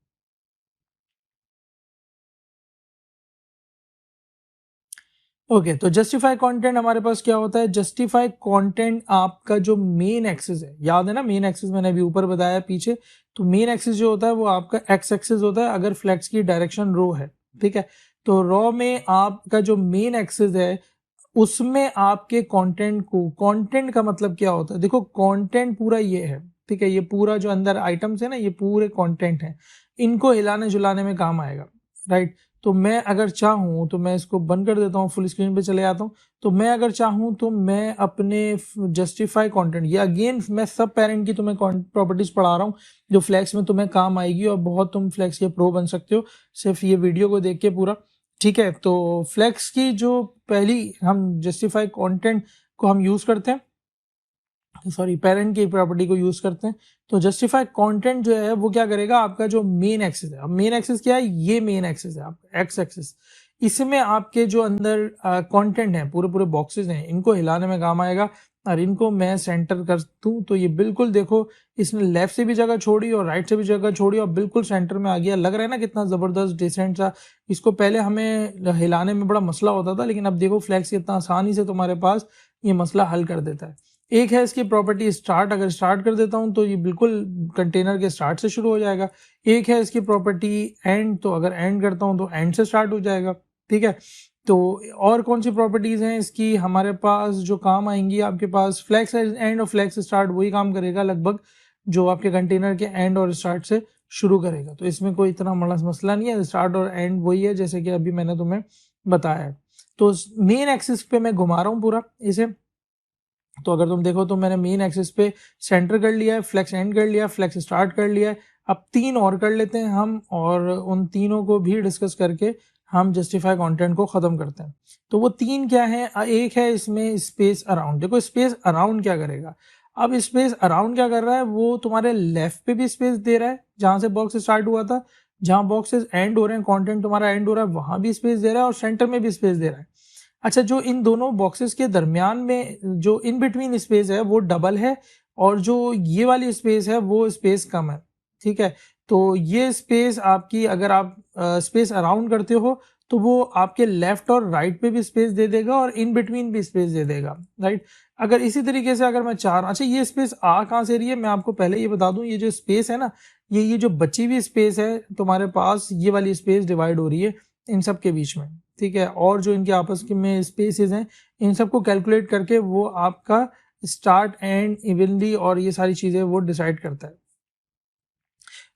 ओके, तो जस्टिफाई कंटेंट हमारे पास क्या होता है, जस्टिफाई कंटेंट आपका जो मेन एक्सिस है, याद है ना मेन एक्सिस मैंने अभी ऊपर बताया पीछे, तो मेन एक्सिस जो होता है वो आपका एक्स एक्सिस होता है अगर फ्लेक्स की डायरेक्शन रो है, ठीक है। तो रो में आपका जो मेन एक्सिस है उसमें आपके कंटेंट को, कंटेंट का मतलब क्या होता है, देखो कंटेंट पूरा ये है, ठीक है, ये पूरा जो अंदर आइटम्स है ना ये पूरे कंटेंट है, इनको हिलाने जुलाने में काम आएगा, राइट। तो मैं अगर चाहूँ तो मैं इसको बंद कर देता हूँ, फुल स्क्रीन पे चले जाता हूँ। तो मैं अगर चाहूँ तो मैं अपने जस्टिफाई कंटेंट, ये अगेन मैं सब पेरेंट की तुम्हें प्रॉपर्टीज पढ़ा रहा हूँ जो फ्लैक्स में तुम्हें काम आएगी और बहुत तुम फ्लैक्स के प्रो बन सकते हो सिर्फ ये वीडियो को देख के पूरा, ठीक है। तो फ्लैक्स की जो पहली हम जस्टिफाई कंटेंट को हम यूज करते हैं, सॉरी पेरेंट की प्रॉपर्टी को यूज करते हैं। तो जस्टिफाई कंटेंट जो है वो क्या करेगा, आपका जो मेन एक्सिस है, अब मेन एक्सिस क्या है, ये मेन एक्सिस है आपका एक्स एक्सिस, इसमें आपके जो अंदर कंटेंट है, पूरे पूरे बॉक्सेस हैं, इनको हिलाने में काम आएगा। और इनको मैं सेंटर कर दूं तो ये बिल्कुल देखो, इसने लेफ्ट से भी जगह छोड़ी और राइट से भी जगह छोड़ी और बिल्कुल सेंटर में आ गया। लग रहा है ना कितना जबरदस्त डिसेंट सा। इसको पहले हमें हिलाने में बड़ा मसला होता था, लेकिन अब देखो फ्लैक्स कितना आसानी से तुम्हारे पास ये मसला हल कर देता है। एक है इसकी प्रॉपर्टी स्टार्ट, अगर स्टार्ट कर देता हूं तो ये बिल्कुल कंटेनर के स्टार्ट से शुरू हो जाएगा। एक है इसकी प्रॉपर्टी एंड, तो अगर एंड करता हूं तो एंड से स्टार्ट हो जाएगा, ठीक है। तो और कौन सी प्रॉपर्टीज हैं इसकी हमारे पास जो काम आएंगी, आपके पास फ्लैक्स एंड और फ्लैक्स स्टार्ट वही काम करेगा लगभग जो आपके कंटेनर के एंड और स्टार्ट से शुरू करेगा। तो इसमें कोई इतना बड़ा मसला नहीं है, स्टार्ट और एंड वही है जैसे कि अभी मैंने तुम्हें बताया है। तो मेन एक्सिस पे मैं घुमा रहा हूँ पूरा इसे। तो अगर तुम देखो तो मैंने मेन एक्सिस पे सेंटर कर लिया है, फ्लेक्स एंड कर लिया, फ्लेक्स स्टार्ट कर लिया है। अब तीन और कर लेते हैं हम, और उन तीनों को भी डिस्कस करके हम जस्टिफाई कंटेंट को खत्म करते हैं। तो वो तीन क्या है, एक है इसमें स्पेस अराउंड। देखो स्पेस अराउंड क्या करेगा, अब स्पेस अराउंड क्या कर रहा है, वो तुम्हारे लेफ्ट पे भी स्पेस दे रहा है जहां से बॉक्स स्टार्ट हुआ था, जहां बॉक्सेस एंड हो रहे हैं, कंटेंट तुम्हारा एंड हो रहा है वहां भी स्पेस दे रहा है, और सेंटर में भी स्पेस दे रहा है। अच्छा, जो इन दोनों बॉक्सेस के दरमियान में जो इन बिटवीन स्पेस है वो डबल है, और जो ये वाली स्पेस है वो स्पेस कम है, ठीक है। तो ये स्पेस आपकी, अगर आप स्पेस अराउंड करते हो तो वो आपके लेफ्ट और राइट पे भी स्पेस दे देगा और इन बिटवीन भी स्पेस दे देगा, राइट। अगर इसी तरीके से अगर मैं चार, अच्छा ये स्पेस आ कहाँ से रही है, मैं आपको पहले ये बता दूं, ये जो स्पेस है ना, ये जो बची हुई स्पेस है तुम्हारे पास, ये वाली स्पेस डिवाइड हो रही है इन सब के बीच में, ठीक है। और जो इनके आपस में स्पेसेस हैं इन सबको कैलकुलेट करके वो आपका स्टार्ट एंड इवनली और ये सारी चीजें वो डिसाइड करता है।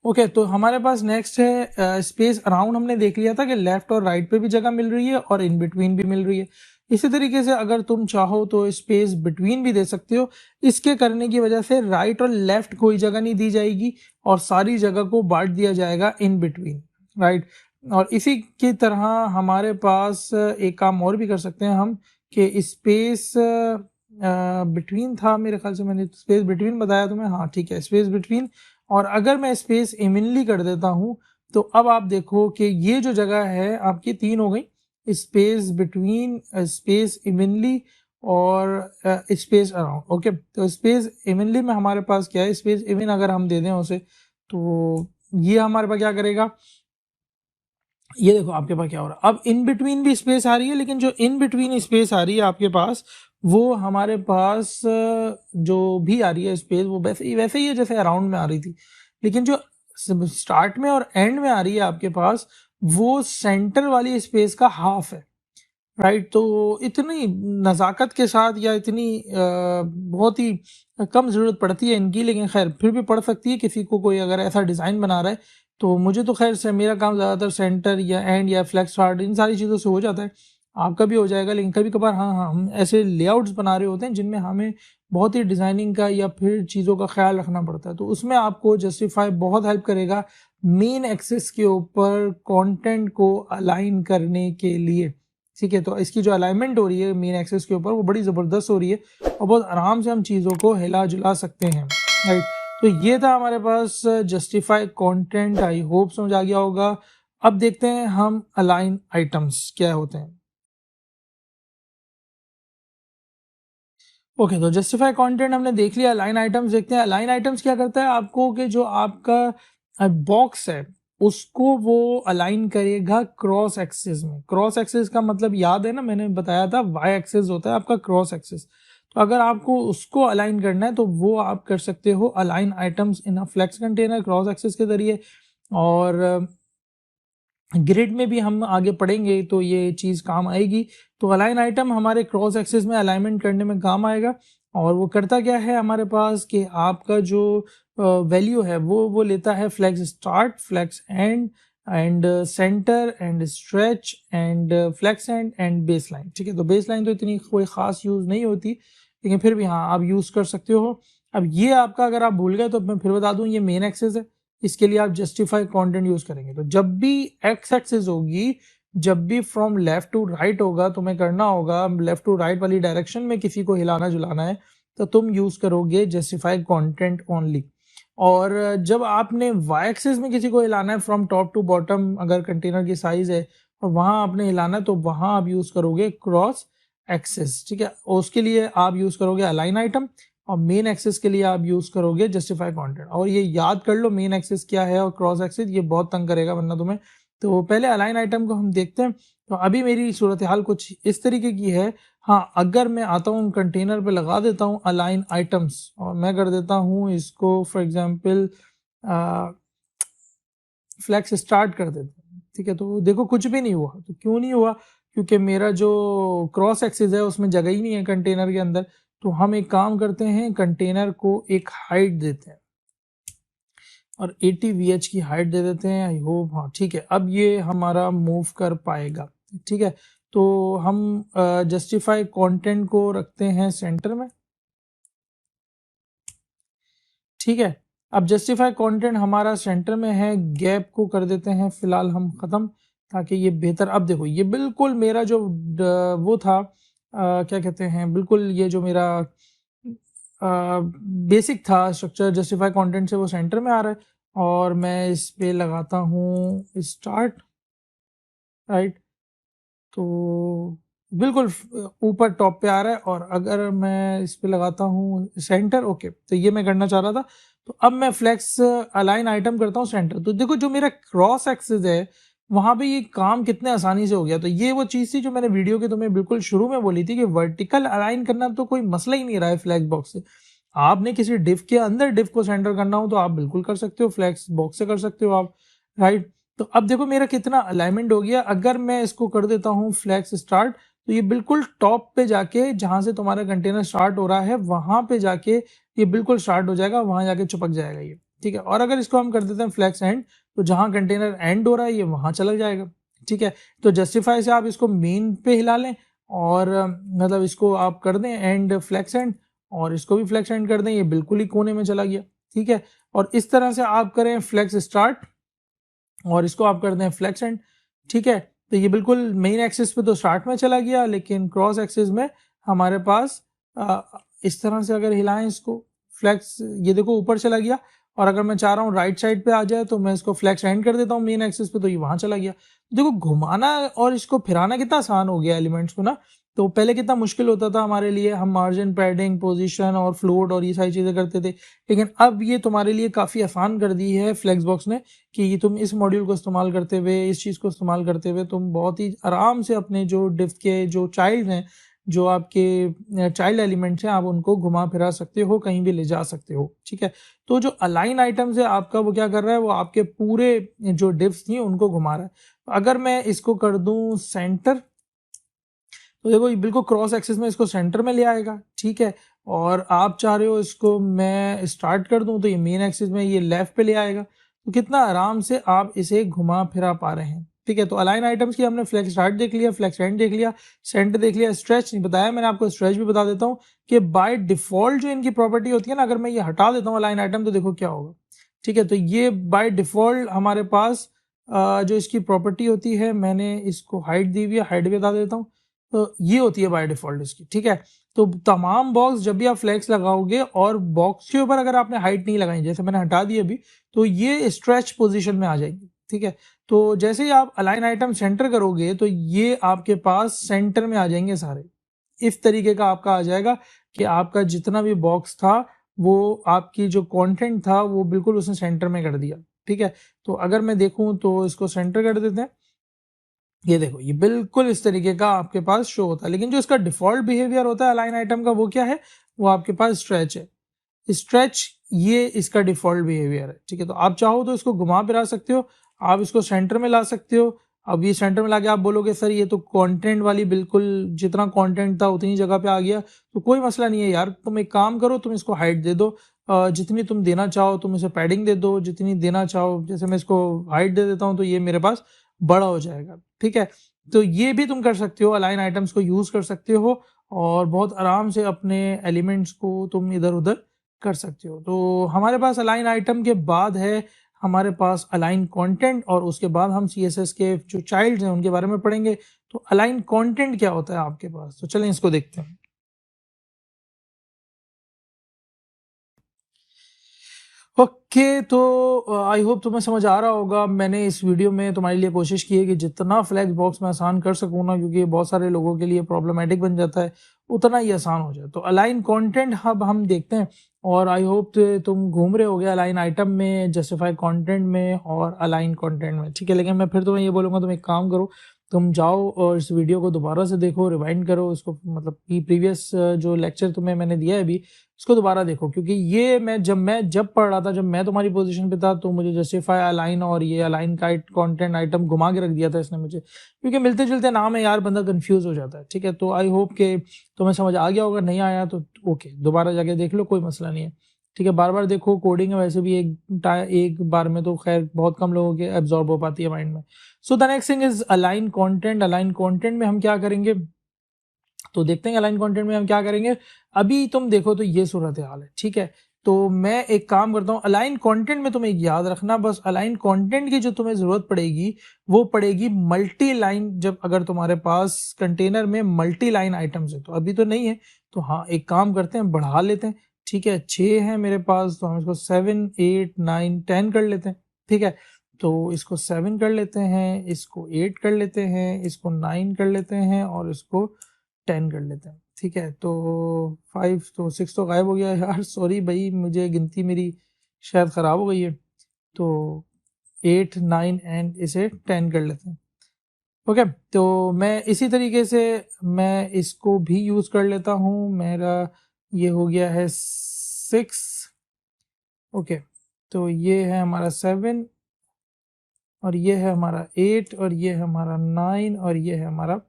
ओके, तो हमारे पास नेक्स्ट है स्पेस अराउंड। हमने देख लिया था कि लेफ्ट और राइट पे भी जगह मिल रही है और इन बिटवीन भी मिल रही है। इसी तरीके से अगर तुम चाहो तो स्पेस बिटवीन भी दे सकते हो। इसके करने की वजह से राइट और लेफ्ट कोई जगह नहीं दी जाएगी और सारी जगह को बांट दिया जाएगा इन बिटवीन, राइट। और इसी की तरह हमारे पास एक काम और भी कर सकते हैं हम, कि स्पेस बिटवीन था मेरे ख्याल से, मैंने स्पेस बिटवीन बताया तुम्हें, हाँ ठीक है, स्पेस बिटवीन। और अगर मैं स्पेस इवनली कर देता हूं तो अब आप देखो कि ये जो जगह है आपकी तीन हो गई, स्पेस बिटवीन, स्पेस इवनली और स्पेस अराउंड। ओके, तो स्पेस इवनली में हमारे पास क्या है, स्पेस इवन अगर हम दे दें उसे, तो ये हमारे पास क्या करेगा, ये देखो आपके पास क्या हो रहा है, अब इन बिटवीन भी स्पेस आ रही है, लेकिन जो इन बिटवीन स्पेस आ रही है आपके पास, वो हमारे पास जो भी आ रही है स्पेस वो वैसे ही है जैसे अराउंड में आ रही थी, लेकिन जो स्टार्ट में और एंड में आ रही है आपके पास वो सेंटर वाली स्पेस का हाफ है, राइट। तो इतनी नज़ाकत के साथ या इतनी बहुत ही कम ज़रूरत पड़ती है इनकी, लेकिन खैर फिर भी पड़ सकती है किसी को, कोई अगर ऐसा डिज़ाइन बना रहा है। तो मुझे तो खैर से मेरा काम ज़्यादातर सेंटर या एंड या फ्लैक्स हार्ड इन सारी चीज़ों से हो जाता है, आपका भी हो जाएगा। लेकिन कभी कभार हाँ हाँ हम ऐसे लेआउट्स बना रहे होते हैं जिनमें हमें बहुत ही डिज़ाइनिंग का या फिर चीज़ों का ख्याल रखना पड़ता है, तो उसमें आपको जस्टिफाई बहुत हेल्प करेगा मेन एक्सिस के ऊपर कंटेंट को अलाइन करने के लिए, ठीक है। तो इसकी जो अलाइनमेंट हो रही है मेन एक्सिस के ऊपर वो बड़ी ज़बरदस्त हो रही है और बहुत आराम से हम चीज़ों को हिला जुला सकते हैं, राइट। तो तो ये था हमारे पास जस्टिफाई कंटेंट। आई होप समझ आ गया होगा। अब देखते हैं हम अलाइन आइटम्स क्या होते हैं। ओके, तो जस्टिफाई कंटेंट हमने देख लिया। अलाइन आइटम्स देखते हैं। अलाइन आइटम्स क्या करता है आपको कि जो आपका बॉक्स है उसको वो अलाइन करेगा क्रॉस एक्सिस में। क्रॉस एक्सिस का मतलब याद है ना, मैंने बताया था वाई एक्सिस होता है आपका क्रॉस एक्सिस। तो अगर आपको उसको अलाइन करना है तो वो आप कर सकते हो align items in a flex container cross axis के जरिए। और ग्रिड में भी हम आगे पढ़ेंगे तो ये चीज़ काम आएगी। तो अलाइन आइटम हमारे क्रॉस एक्सिस में अलाइनमेंट करने में काम आएगा। और वो करता क्या है हमारे पास कि आपका जो वैल्यू है वो लेता है flex start, flex end center and stretch and flex end baseline. ठीक है, तो बेस लाइन तो इतनी कोई ख़ास यूज़ नहीं होती, लेकिन फिर भी हाँ आप यूज़ कर सकते हो। अब ये आपका अगर आप भूल गए तो मैं फिर बता दूं, ये मेन एक्सिस है। इसके लिए आप जस्टिफाई कंटेंट यूज करेंगे। तो जब भी एक्स एक्सिस होगी, जब भी फ्रॉम लेफ्ट टू राइट होगा, तुम्हें करना होगा लेफ्ट टू राइट वाली डायरेक्शन में किसी को हिलाना झुलाना है, तो तुम यूज करोगे जस्टिफाई कंटेंट ओनली। और जब आपने वाई एक्सिस में किसी को हिलाना है फ्रॉम टॉप टू बॉटम, अगर कंटेनर की साइज है और वहां आपने हिलाना है, तो वहां आप यूज करोगे क्रॉस एक्सिस। ठीक है, और उसके लिए आप यूज करोगे अलाइन आइटम, और मेन एक्सिस के लिए आप यूज करोगे जस्टिफाई कंटेंट। और ये याद कर लो मेन एक्सिस क्या है और क्रॉस एक्सिस, ये बहुत तंग करेगा वरना तुम्हें। तो पहले अलाइन आइटम को हम देखते हैं। तो अभी मेरी सूरत हाल कुछ इस तरीके की है। हाँ, अगर मैं आता हूँ कंटेनर पे लगा देता हूँ अलाइन आइटम्स और मैं कर देता हूँ इसको फॉर एग्जाम्पल फ्लैक्स स्टार्ट कर देता हूँ। ठीक है, तो देखो कुछ भी नहीं हुआ। तो क्यों नहीं हुआ? क्योंकि मेरा जो क्रॉस एक्सिस है उसमें जगह ही नहीं है कंटेनर के अंदर। तो हम एक काम करते हैं, कंटेनर को एक हाइट देते हैं और 80 VH की हाइट दे देते हैं। आई होप हाँ ठीक है, अब ये हमारा मूव कर पाएगा। ठीक है, तो हम जस्टिफाई कंटेंट को रखते हैं सेंटर में। ठीक है, अब जस्टिफाई कंटेंट हमारा सेंटर में है, गैप को कर देते हैं फिलहाल हम ख़त्म, ताकि ये बेहतर। अब देखो ये बिल्कुल मेरा जो वो था क्या कहते हैं, बिल्कुल ये जो मेरा बेसिक था स्ट्रक्चर जस्टिफाई कंटेंट से, वो सेंटर में आ रहा है। और मैं इस पे लगाता हूँ स्टार्ट, राइट, तो बिल्कुल ऊपर टॉप पे आ रहा है। और अगर मैं इस पे लगाता हूँ सेंटर, ओके, तो ये मैं करना चाह रहा था। तो अब मैं फ्लेक्स अलाइन आइटम करता हूँ सेंटर। तो देखो जो मेरा क्रॉस एक्सिस है वहां पे ये काम कितने आसानी से हो गया। तो ये वो चीज थी जो मैंने वीडियो के तुम्हें बिल्कुल शुरू में बोली थी कि वर्टिकल अलाइन करना तो कोई मसला ही नहीं रहा है फ्लैक्स बॉक्स से। आपने किसी डिफ के अंदर डिफ को सेंटर करना हो तो आप बिल्कुल कर सकते हो, फ्लैक्स बॉक्स से कर सकते हो आप, राइट। तो अब देखो मेरा कितना अलाइनमेंट हो गया। अगर मैं इसको कर देता हूँ फ्लैक्स स्टार्ट, तो ये बिल्कुल टॉप पे जाके जहां से तुम्हारा कंटेनर स्टार्ट हो रहा है वहां पे जाके ये बिल्कुल स्टार्ट हो जाएगा, वहां जाके चिपक जाएगा ये। ठीक है, और अगर इसको हम कर देते हैं फ्लैक्स एंड, तो जहां कंटेनर एंड हो रहा है ये वहां चला जाएगा। ठीक है, तो जस्टिफाई से आप इसको मेन पे हिला लें और मतलब इसको आप कर दें एंड फ्लैक्स एंड, और इसको भी फ्लैक्स एंड कर दें, ये बिल्कुल ही कोने में चला गया। ठीक है, और इस तरह से आप करें फ्लैक्स स्टार्ट और इसको आप कर दें फ्लैक्स एंड। ठीक है, तो ये बिल्कुल मेन एक्सिस पे तो स्टार्ट में चला गया, लेकिन क्रॉस एक्सिस में हमारे पास इस तरह से अगर हिलाएं इसको फ्लैक्स, ये देखो ऊपर चला गया। और अगर मैं चाह रहा हूँ राइट साइड पे आ जाए तो मैं इसको फ्लैक्स एंड कर देता हूँ मेन एक्सिस पे, तो ये वहां चला गया। देखो घुमाना और इसको फिराना कितना आसान हो गया एलिमेंट्स को ना। तो पहले कितना मुश्किल होता था हमारे लिए, हम मार्जिन, पैडिंग, पोजीशन और फ्लोट और ये सारी चीजें करते थे। लेकिन अब ये तुम्हारे लिए काफी आसान कर दी है फ्लेक्स बॉक्स ने, कि तुम इस मॉड्यूल को इस्तेमाल करते हुए, इस चीज़ को इस्तेमाल करते हुए तुम बहुत ही आराम से अपने जो डिफ के जो चाइल्ड हैं, जो आपके चाइल्ड एलिमेंट्स हैं, आप उनको घुमा फिरा सकते हो, कहीं भी ले जा सकते हो। ठीक है, तो जो अलाइन आइटम्स है आपका, वो क्या कर रहा है, वो आपके पूरे जो डिफ्स थी उनको घुमा रहा है। तो अगर मैं इसको कर दूं सेंटर, तो देखो ये बिल्कुल क्रॉस एक्सिस में इसको सेंटर में ले आएगा। ठीक है, और आप चाह रहे हो इसको मैं स्टार्ट कर दूं तो ये मेन एक्सिस में ये लेफ्ट पे ले आएगा। तो कितना आराम से आप इसे घुमा फिरा पा रहे हैं। ठीक है, तो अलाइन आइटम्स की हमने फ्लैक्स स्टार्ट देख लिया, फ्लैक्स एंड देख लिया, सेंटर देख लिया, स्ट्रेच नहीं बताया मैंने आपको, स्ट्रेच भी बता देता हूँ कि बाय डिफॉल्ट जो इनकी प्रॉपर्टी होती है ना, अगर मैं ये हटा देता हूँ अलाइन आइटम तो देखो क्या होगा। ठीक है, तो ये बाय डिफॉल्ट हमारे पास जो इसकी प्रॉपर्टी होती है, मैंने इसको हाइट दी हुई है, हाइट भी बता देता हूँ। तो ये होती है बाय डिफॉल्ट इसकी, ठीक है। तो तमाम बॉक्स जब भी आप फ्लेक्स लगाओगे और बॉक्स के ऊपर अगर आपने हाइट नहीं लगाई, जैसे मैंने हटा दी अभी, तो ये स्ट्रेच पोजीशन में आ जाएगी, ठीक है। तो जैसे ही आप अलाइन आइटम सेंटर करोगे तो ये आपके पास सेंटर में आ जाएंगे सारे। इस तरीके का आपका आ जाएगा कि आपका जितना भी बॉक्स था वो आपकी जो कंटेंट था वो बिल्कुल उसने सेंटर में कर दिया, ठीक है। तो अगर मैं देखूं तो इसको सेंटर कर देते हैं, ये देखो ये बिल्कुल इस तरीके का आपके पास शो होता है। लेकिन जो इसका डिफॉल्ट बिहेवियर होता है अलाइन आइटम का, वो क्या है, वो आपके पास स्ट्रेच है। स्ट्रेच ये इसका डिफॉल्ट बिहेवियर है, ठीक है। तो आप चाहो तो इसको घुमा फिरा सकते हो, आप इसको सेंटर में ला सकते हो। अब ये सेंटर में लाके आप बोलोगे सर ये तो कंटेंट वाली बिल्कुल जितना कंटेंट था उतनी जगह पे आ गया, तो कोई मसला नहीं है यार, तुम एक काम करो, तुम इसको हाइट दे दो, जितनी तुम देना चाहो, तुम इसे पैडिंग दे दो जितनी देना चाहो। जैसे मैं इसको हाइट दे देता हूँ तो ये मेरे पास बड़ा हो जाएगा, ठीक है। तो ये भी तुम कर सकते हो, अलाइन आइटम्स को यूज कर सकते हो और बहुत आराम से अपने एलिमेंट्स को तुम इधर उधर कर सकते हो। तो हमारे पास अलाइन आइटम के बाद है हमारे पास अलाइन कंटेंट, और उसके बाद हम CSS के जो चाइल्ड्स हैं उनके बारे में पढ़ेंगे। तो अलाइन कंटेंट क्या होता है आपके पास, तो चलें इसको देखते हैं। ओके, तो आई होप तुम्हें समझ आ रहा होगा। मैंने इस वीडियो में तुम्हारे लिए कोशिश की है कि जितना फ्लैक्स बॉक्स में आसान कर सकूँ ना, क्योंकि बहुत सारे लोगों के लिए प्रॉब्लमैटिक बन जाता है, उतना ही आसान हो जाए। तो अलाइन कंटेंट अब हम देखते हैं, और आई होप तुम घूम रहे होगे अलाइन आइटम में, जस्टिफाई कंटेंट में और अलाइन कंटेंट में, ठीक है। लेकिन मैं फिर तुम्हें ये बोलूँगा, तुम एक काम करो, तुम जाओ और इस वीडियो को दोबारा से देखो, रिवाइंड करो उसको, मतलब कि प्रीवियस जो लेक्चर तुम्हें मैंने दिया है अभी, इसको दोबारा देखो। क्योंकि ये मैं जब पढ़ रहा था, जब मैं तुम्हारी पोजीशन पे था, तो मुझे जस्टिफाई अलाइन और ये अलाइन का कंटेंट आइटम घुमा के रख दिया था इसने मुझे, क्योंकि मिलते जुलते नाम है यार, बंदा कंफ्यूज हो जाता है, ठीक है। तो आई होप कि तुम्हें समझ आ गया होगा, नहीं आया तो ओके, दोबारा जाके देख लो, कोई मसला नहीं है, ठीक है। बार बार देखो, कोडिंग है वैसे भी एक बार में तो खैर बहुत कम लोगों के एब्जॉर्ब हो पाती है माइंड में। So the next thing is align content. Align content में हम क्या करेंगे, तो देखते हैं अलाइन कंटेंट में हम क्या करेंगे। अभी तुम देखो तो ये सूरत हाल है, ठीक है। तो मैं एक काम करता हूँ, अलाइन कंटेंट में तुम्हें याद रखना, बस अलाइन कंटेंट की जो तुम्हें जरूरत पड़ेगी वो पड़ेगी मल्टी लाइन, जब अगर तुम्हारे पास कंटेनर में मल्टी लाइन आइटम्स है। तो अभी तो नहीं है, तो हाँ एक काम करते हैं, बढ़ा लेते हैं, ठीक है। 6 है मेरे पास, तो हम इसको 7 8 9 10 कर लेते हैं, ठीक है। तो इसको 7 कर लेते हैं, इसको 8 कर लेते हैं, इसको 9 कर लेते हैं, और इसको 10 कर लेते हैं, ठीक है। तो 5 तो 6 तो गायब हो गया यार, सॉरी भाई, मुझे गिनती मेरी शायद ख़राब हो गई है। तो 8 9 एंड इसे 10 कर लेते हैं, ओके। तो मैं इसी तरीके से मैं इसको भी यूज़ कर लेता हूँ। मेरा ये हो गया है 6, ओके। तो ये है हमारा 7, और ये है हमारा 8, और ये है हमारा 9, और ये है हमारा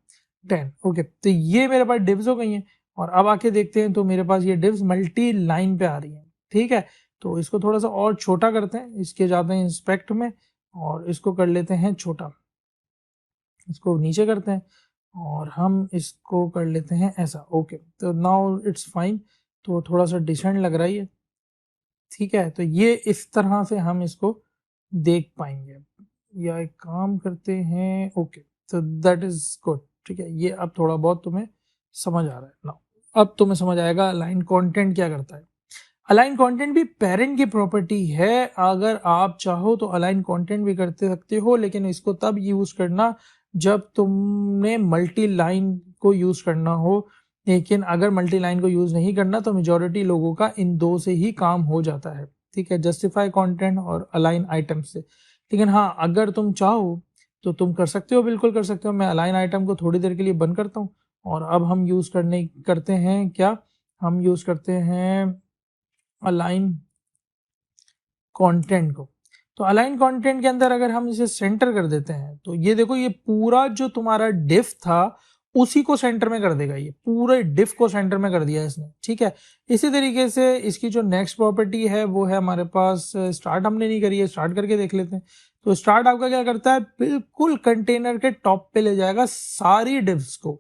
10, ओके। तो ये मेरे पास डिव्स हो गई हैं, और अब आके देखते हैं तो मेरे पास ये डिव्स मल्टी लाइन पे आ रही हैं, ठीक है। तो इसको थोड़ा सा और छोटा करते हैं, इसके जाते हैं इंस्पेक्ट में, और इसको कर लेते हैं छोटा, इसको नीचे करते हैं, और हम इसको कर लेते हैं ऐसा, ओके। तो नाउ इट्स फाइन, तो थोड़ा सा डिसेंट लग रहा है ये, ठीक है। तो ये इस तरह से हम इसको देख पाएंगे, या एक काम करते हैं, ओके। तो दैट इज गुड, ठीक है। ये अब थोड़ा बहुत तुम्हें समझ आ रहा है ना, अब तुम्हें समझ आएगा अलाइन कंटेंट क्या करता है। अलाइन कंटेंट भी पेरेंट की प्रॉपर्टी है, अगर आप चाहो तो अलाइन कंटेंट भी करते सकते हो, लेकिन इसको तब यूज करना जब तुमने मल्टी लाइन को यूज करना हो। लेकिन अगर मल्टी लाइन को यूज नहीं करना तो मेजॉरिटी लोगों का इन दो से ही काम हो जाता है, ठीक है, जस्टिफाई कंटेंट और अलाइन आइटम से। लेकिन हाँ, अगर तुम चाहो तो तुम कर सकते हो, बिल्कुल कर सकते हो। मैं अलाइन आइटम को थोड़ी देर के लिए बंद करता हूँ, और अब हम यूज करते हैं क्या, हम यूज करते हैं अलाइन कंटेंट को। तो अलाइन कंटेंट के अंदर अगर हम इसे सेंटर कर देते हैं, तो ये देखो, ये पूरा जो तुम्हारा डिफ था उसी को सेंटर में कर देगा, ये पूरे डिफ को सेंटर में कर दिया इसने, ठीक है। इसी तरीके से इसकी जो नेक्स्ट प्रॉपर्टी है वो है हमारे पास स्टार्ट, हमने नहीं करी है, स्टार्ट करके देख लेते हैं। तो स्टार्ट आपका क्या करता है, बिल्कुल कंटेनर के टॉप पे ले जाएगा सारी डिव्स को,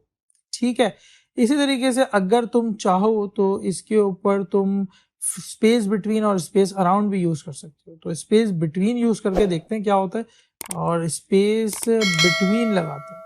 ठीक है। इसी तरीके से अगर तुम चाहो तो इसके ऊपर तुम स्पेस बिटवीन और स्पेस अराउंड भी यूज कर सकते हो। तो स्पेस बिटवीन यूज करके देखते हैं क्या होता है, और स्पेस बिटवीन लगाते हैं।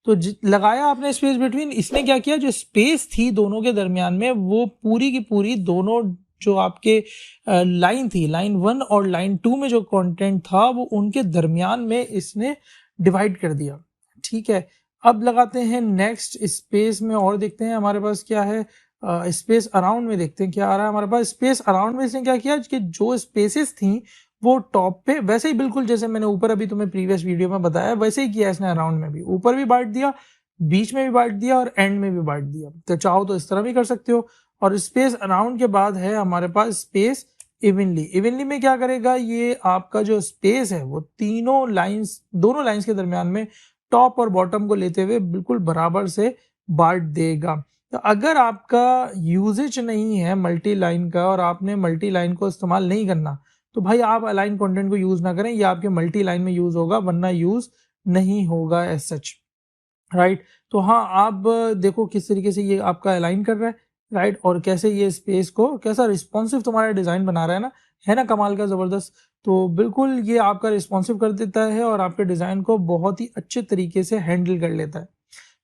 तो लगाया आपने स्पेस बिटवीन, इसने क्या किया, जो स्पेस थी दोनों के दरमियान में वो पूरी की पूरी दोनों जो आपके लाइन थी, लाइन 1 और लाइन 2 में जो कंटेंट था वो उनके दरमियान में इसने डिवाइड कर दिया। ठीक है, अब लगाते हैं नेक्स्ट स्पेस में और देखते हैं हमारे पास क्या है। स्पेस अराउंड में देखते हैं क्या आ रहा है हमारे पास। स्पेस अराउंड में इसने क्या किया कि जो स्पेसेस थी वो टॉप पे वैसे ही बिल्कुल जैसे मैंने ऊपर अभी तुम्हें प्रीवियस वीडियो में बताया वैसे ही किया इसने। अराउंड में भी ऊपर भी बांट दिया, बीच में भी बांट दिया और एंड में भी बांट दिया। तो चाहो तो इस तरह भी कर सकते हो। और स्पेस अराउंड के बाद है हमारे पास स्पेस इवनली। इवनली में क्या करेगा, ये आपका जो स्पेस है वो दोनों लाइंस के दरमियान में टॉप और बॉटम को लेते हुए बिल्कुल बराबर से बांट देगा। तो अगर आपका यूजेज नहीं है मल्टी लाइन का और आपने मल्टी लाइन को इस्तेमाल नहीं करना, तो भाई आप अलाइन कंटेंट को यूज ना करें, ये आपके मल्टी लाइन में यूज होगा वरना यूज नहीं होगा एज सच। राइट, तो हाँ आप देखो किस तरीके से ये आपका अलाइन कर रहा है। राइट, और कैसे ये स्पेस को कैसा रिस्पॉन्सिव तुम्हारा डिजाइन बना रहा है ना कमाल का, जबरदस्त। तो बिल्कुल ये आपका रिस्पॉन्सिव कर देता है और आपके डिजाइन को बहुत ही अच्छे तरीके से हैंडल कर लेता है।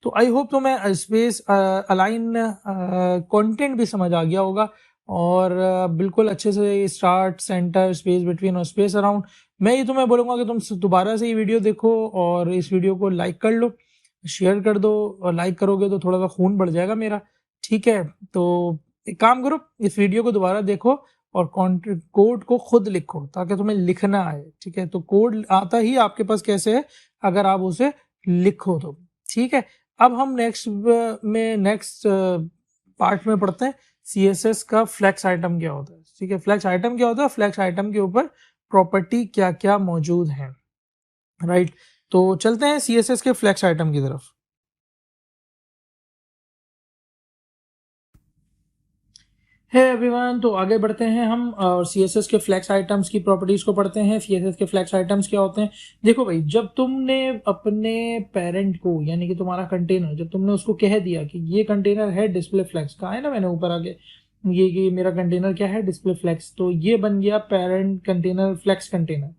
तो आई होप तुम्हें स्पेस अलाइन कंटेंट भी समझ आ गया होगा और बिल्कुल अच्छे से स्टार्ट, सेंटर, स्पेस बिटवीन और स्पेस अराउंड। मैं ये तुम्हें बोलूँगा कि तुम दोबारा से ये वीडियो देखो और इस वीडियो को लाइक कर लो, शेयर कर दो। और लाइक करोगे तो थोड़ा सा खून बढ़ जाएगा मेरा। ठीक है, तो एक काम करो, इस वीडियो को दोबारा देखो और कोड को खुद लिखो ताकि तुम्हें लिखना आए। ठीक है, तो कोड आता ही आपके पास कैसे है, अगर आप उसे लिखो तो। ठीक है, अब हम नेक्स्ट पार्ट में पढ़ते हैं CSS का फ्लेक्स आइटम क्या होता है। ठीक है, फ्लेक्स आइटम क्या होता है, फ्लेक्स आइटम के ऊपर प्रॉपर्टी क्या क्या मौजूद है। राइट, तो चलते हैं CSS के फ्लेक्स आइटम की तरफ। है एवरीवन, तो आगे बढ़ते हैं हम और CSS के फ्लेक्स आइटम्स की प्रॉपर्टीज को पढ़ते हैं। CSS के फ्लेक्स आइटम्स क्या होते हैं। देखो भाई, जब तुमने अपने पेरेंट को यानी कि तुम्हारा कंटेनर, जब तुमने उसको कह दिया कि ये कंटेनर है डिस्प्ले फ्लेक्स का, है ना, मैंने ऊपर आगे ये मेरा कंटेनर क्या है, डिस्प्ले फ्लेक्स, तो ये बन गया पेरेंट कंटेनर फ्लेक्स कंटेनर।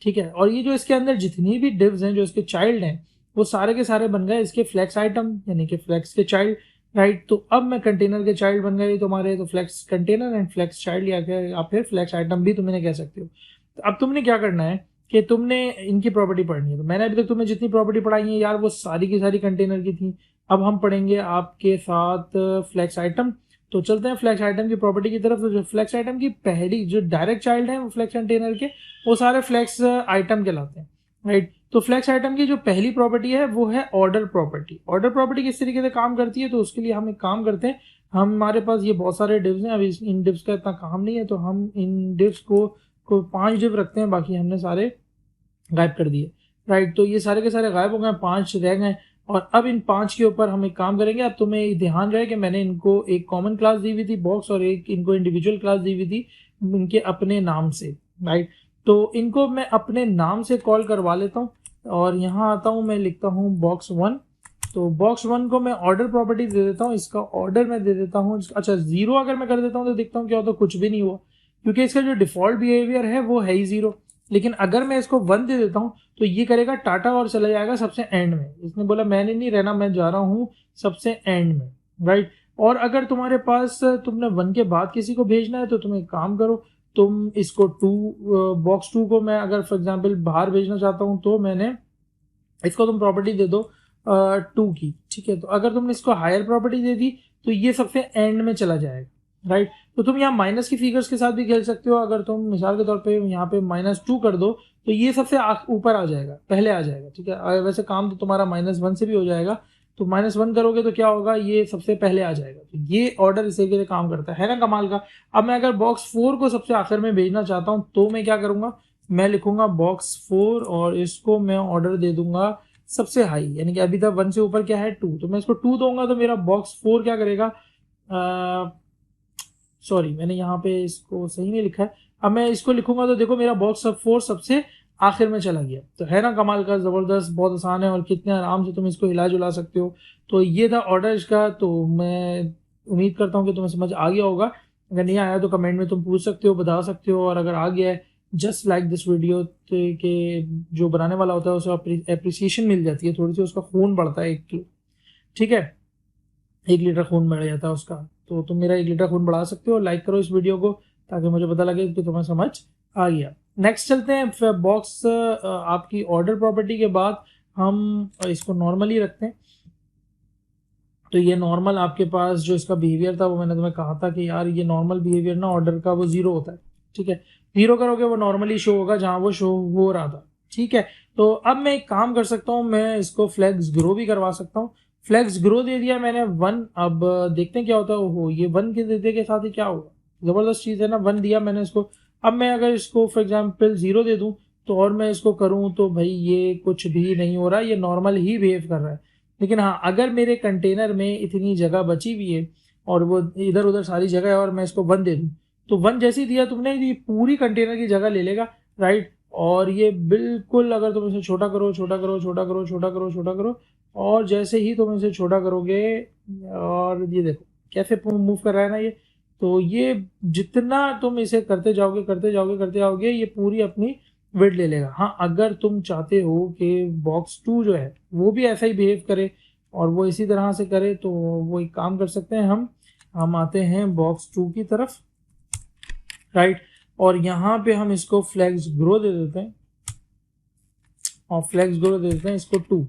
ठीक है, और ये जो इसके अंदर जितनी भी डिव्स हैं जो इसके चाइल्ड हैं वो सारे के सारे बन गए इसके फ्लेक्स आइटम यानी कि फ्लेक्स के चाइल्ड। राइट, तो अब मैं कंटेनर के चाइल्ड बन गए तुम्हारे, तो flex container and flex child या फिर फ्लेक्स आइटम भी तुमने कह सकते हो। तो अब तुमने क्या करना है कि तुमने इनकी प्रॉपर्टी पढ़नी है। तो मैंने अभी तक तुम्हें जितनी प्रॉपर्टी पढ़ाई है यार वो सारी की सारी कंटेनर की थी। अब हम पढ़ेंगे आपके साथ फ्लेक्स आइटम। तो चलते हैं फ्लेक्स आइटम की प्रॉपर्टी की तरफ। तो जो फ्लेक्स आइटम की पहली जो डायरेक्ट चाइल्ड है वो फ्लेक्स कंटेनर के, वो सारे फ्लेक्स आइटम कहलाते हैं। राइट, तो फ्लेक्स आइटम की जो पहली प्रॉपर्टी है वो है ऑर्डर प्रॉपर्टी। ऑर्डर प्रॉपर्टी किस तरीके से काम करती है, तो उसके लिए हम एक काम करते हैं, हमारे पास ये बहुत सारे डिव्स हैं, अभी इन डिव्स का इतना काम नहीं है, तो हम इन डिव्स को 5 डिव रखते हैं, बाकी हमने सारे गायब कर दिए। राइट, तो ये सारे के सारे गायब हो गए, 5 रह गए। और अब इन 5 के ऊपर हम एक काम करेंगे। अब तुम्हें ध्यान रहे कि मैंने इनको एक कॉमन क्लास दी हुई थी बॉक्स और एक इनको इंडिविजुअल क्लास दी हुई थी इनके अपने नाम से। राइट, तो इनको मैं अपने नाम से कॉल करवा लेता हूँ और यहाँ आता हूँ, मैं लिखता हूँ बॉक्स 1। तो बॉक्स 1 को मैं ऑर्डर प्रॉपर्टी दे देता हूँ, इसका ऑर्डर मैं दे देता हूँ, अच्छा 0 अगर मैं कर देता हूँ तो देखता हूँ क्या होता है, कुछ भी नहीं हुआ क्योंकि इसका जो डिफॉल्ट बिहेवियर है वो है ही 0। लेकिन अगर मैं इसको 1 दे देता हूँ तो ये करेगा टाटा और चला जाएगा सबसे एंड में। इसने बोला मैंने नहीं रहना, मैं जा रहा हूँ सबसे एंड में। राइट, और अगर तुम्हारे पास तुमने 1 के बाद किसी को भेजना है तो तुम एक काम करो, तुम इसको बॉक्स 2 को मैं अगर फॉर एग्जाम्पल बाहर भेजना चाहता हूँ तो मैंने इसको तुम प्रॉपर्टी दे दो 2 की। ठीक है, तो अगर तुमने इसको हायर प्रॉपर्टी दे दी तो ये सबसे एंड में चला जाएगा। राइट, तो तुम यहाँ माइनस की फिगर्स के साथ भी खेल सकते हो। अगर तुम मिसाल के तौर पे यहाँ पे -2 कर दो तो ये सबसे ऊपर आ जाएगा, पहले आ जाएगा। ठीक है, वैसे काम तो तुम्हारा -1 से भी हो जाएगा, तो -1 करोगे तो क्या होगा, ये सबसे पहले आ जाएगा। तो ये ऑर्डर इसी के लिए काम करता है ना कमाल का। अब मैं अगर बॉक्स 4 को सबसे आखिर में भेजना चाहता हूँ तो मैं क्या करूंगा, मैं लिखूंगा बॉक्स 4 और इसको मैं ऑर्डर दे दूंगा सबसे हाई, यानी कि अभी तक 1 से ऊपर क्या है 2, तो मैं इसको 2 दूंगा तो मेरा बॉक्स 4 क्या करेगा, सॉरी मैंने यहाँ पे इसको सही नहीं लिखा है। अब मैं इसको लिखूंगा तो देखो मेरा बॉक्स 4 सबसे आखिर में चला गया। तो है ना कमाल का, जबरदस्त, बहुत आसान है और कितने आराम से तुम इसको हिला जुला सकते हो। तो ये था ऑर्डर इसका। तो मैं उम्मीद करता हूँ कि तुम्हें समझ आ गया होगा। अगर नहीं आया तो कमेंट में तुम पूछ सकते हो, बता सकते हो, और अगर आ गया है जस्ट लाइक दिस वीडियो के जो बनाने वाला होता है उसे एप्रिसिएशन मिल जाती है, थोड़ी सी उसका खून बढ़ता है 1 किलो, ठीक है, 1 लीटर खून बढ़ जाता है उसका। तो तुम मेरा 1 लीटर खून बढ़ा सकते हो, लाइक करो इस वीडियो को ताकि मुझे पता लगे कि तुम्हें समझ आ गया। नेक्स्ट चलते हैं बॉक्स आपकी ऑर्डर प्रॉपर्टी के बाद हम इसको नॉर्मली रखते हैं। तो ये नॉर्मल आपके पास जो इसका बिहेवियर था वो मैंने तुम्हें कहा था कि यार ये नॉर्मल बिहेवियर ना ऑर्डर का वो 0 होता है, ठीक है, 0 करोगे वो नॉर्मली शो होगा जहां वो शो हो रहा था, ठीक है। तो अब मैं एक काम कर सकता हूँ, मैं इसको फ्लैग्स ग्रो भी करवा सकता हूँ। फ्लैग्स ग्रो दे दिया मैंने 1, अब देखते हैं क्या होता है। ओहो, ये 1 के देने के साथ ही क्या होगा, जबरदस्त चीज है ना, 1 दिया मैंने इसको। अब मैं अगर इसको फॉर एग्जाम्पल 0 दे दूं तो और मैं इसको करूं तो भाई ये कुछ भी नहीं हो रहा, ये नॉर्मल ही बिहेव कर रहा है। लेकिन हाँ, अगर मेरे कंटेनर में इतनी जगह बची हुई है और वो इधर उधर सारी जगह है और मैं इसको 1 दे दूं, तो 1 जैसे ही दिया तुमने, ये पूरी कंटेनर की जगह ले लेगा, राइट। और ये बिल्कुल, अगर तुम इसे छोटा करो छोटा करो छोटा करो छोटा करो छोटा करो, और जैसे ही तुम इसे छोटा करोगे, और ये देखो कैसे मूव कर रहा है ना ये, तो ये जितना तुम इसे करते जाओगे करते जाओगे करते जाओगे, ये पूरी अपनी वेट ले लेगा। हाँ, अगर तुम चाहते हो कि बॉक्स 2 जो है वो भी ऐसा ही बिहेव करे और वो इसी तरह से करे, तो वो एक काम कर सकते हैं, हम आते हैं बॉक्स 2 की तरफ, राइट। और यहाँ पे हम इसको फ्लैग्स ग्रो दे देते हैं, और फ्लैग्स ग्रो दे देते हैं इसको 2,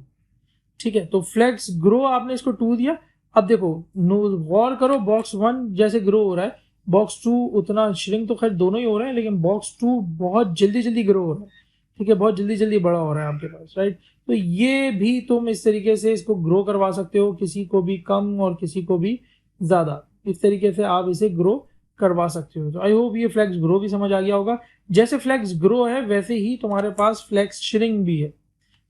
ठीक है। तो फ्लैग्स ग्रो आपने इसको 2 दिया। अब देखो, गौर करो, बॉक्स 1 जैसे ग्रो हो रहा है, बॉक्स 2 उतना श्रिंक तो खैर दोनों ही हो रहे हैं, लेकिन बॉक्स 2 बहुत जल्दी जल्दी ग्रो हो रहा है, ठीक है, बहुत जल्दी जल्दी बड़ा हो रहा है आपके पास, राइट। तो ये भी तुम इस तरीके से इसको ग्रो करवा सकते हो, किसी को भी कम और किसी को भी ज्यादा, इस तरीके से आप इसे ग्रो करवा सकते हो। तो आई होप ये फ्लैक्स ग्रो भी समझ आ गया होगा। जैसे फ्लैक्स ग्रो है वैसे ही तुम्हारे पास फ्लैक्स श्रिंक भी है।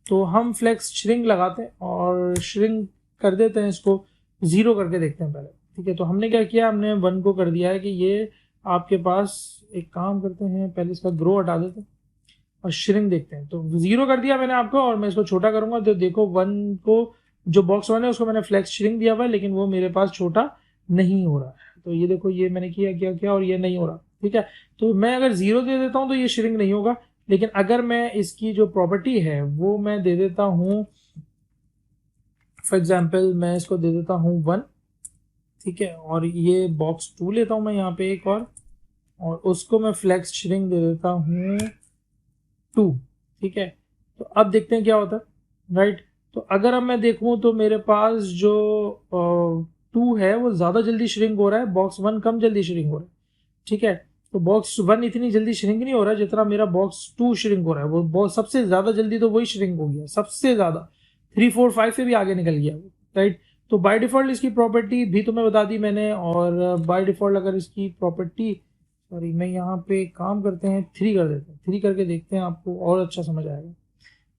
तो हम फ्लेक्स श्रिंक लगाते हैं और श्रिंक कर देते हैं, इसको 0 करके देखते हैं पहले, ठीक है। तो हमने क्या किया, हमने 1 को कर दिया है कि ये आपके पास, एक काम करते हैं, पहले इसका ग्रो हटा देते हैं और श्रिंक देखते हैं। तो 0 कर दिया मैंने आपको, और मैं इसको छोटा करूंगा तो देखो 1 को, जो बॉक्स 1 है उसको मैंने फ्लेक्स श्रिंक दिया हुआ है, लेकिन वो मेरे पास छोटा नहीं हो रहा है। तो ये देखो, ये मैंने किया क्या क्या और ये नहीं हो रहा, ठीक है। तो मैं अगर 0 दे देता हूँ तो ये श्रिंक नहीं होगा, लेकिन अगर मैं इसकी जो प्रॉपर्टी है वो मैं दे देता हूँ, फॉर एग्जाम्पल मैं इसको दे देता हूँ 1, ठीक है, और ये बॉक्स 2 लेता हूँ मैं यहाँ पे एक और उसको मैं फ्लेक्स श्रिंक दे देता हूँ 2, ठीक है। तो अब देखते हैं क्या होता है, राइट। तो अगर अब मैं देखूँ तो मेरे पास जो 2 है वो ज़्यादा जल्दी श्रिंक हो रहा है, बॉक्स 1 कम जल्दी श्रिंक हो रहा है, ठीक है। तो बॉक्स 1 इतनी जल्दी श्रिंक नहीं हो रहा है जितना मेरा बॉक्स 2 श्रिंक हो रहा है, वो बहुत सबसे ज़्यादा जल्दी तो वही श्रिंक हो गया, सबसे ज़्यादा 3 4 5 से भी आगे निकल गया वो, राइट। तो बाय डिफ़ॉल्ट इसकी प्रॉपर्टी भी तुम्हें बता दी मैंने, और बाय डिफ़ॉल्ट अगर इसकी प्रॉपर्टी, सॉरी, मैं यहाँ पे काम करते हैं 3 कर देते हैं, 3 करके देखते हैं, आपको और अच्छा समझ आएगा।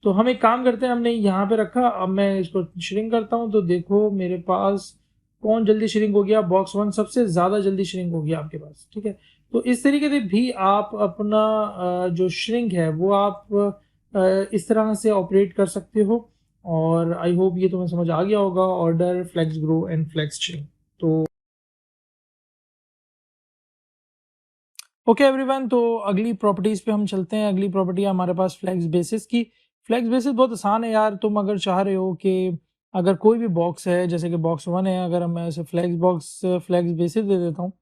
तो हम एक काम करते हैं, हमने यहाँ पे रखा, अब मैं इसको श्रिंक करता हूँ तो देखो मेरे पास कौन जल्दी श्रिंक हो गया, बॉक्स 1 सबसे ज़्यादा जल्दी श्रिंक हो गया आपके पास, ठीक है। तो इस तरीके से भी आप अपना जो श्रिंक है वो आप इस तरह से ऑपरेट कर सकते हो। और आई होप ये तुम्हें समझ आ गया होगा, order, flex grow and flex shrink. तो ओके एवरीवन, तो अगली प्रॉपर्टीज पे हम चलते हैं। अगली प्रॉपर्टी है हमारे पास फ्लेक्स बेसिस की। फ्लेक्स बेसिस बहुत आसान है यार, तुम अगर चाह रहे हो कि अगर कोई भी बॉक्स है, जैसे कि बॉक्स 1 है, अगर मैं इसे फ्लेक्स बेसिस दे देता हूँ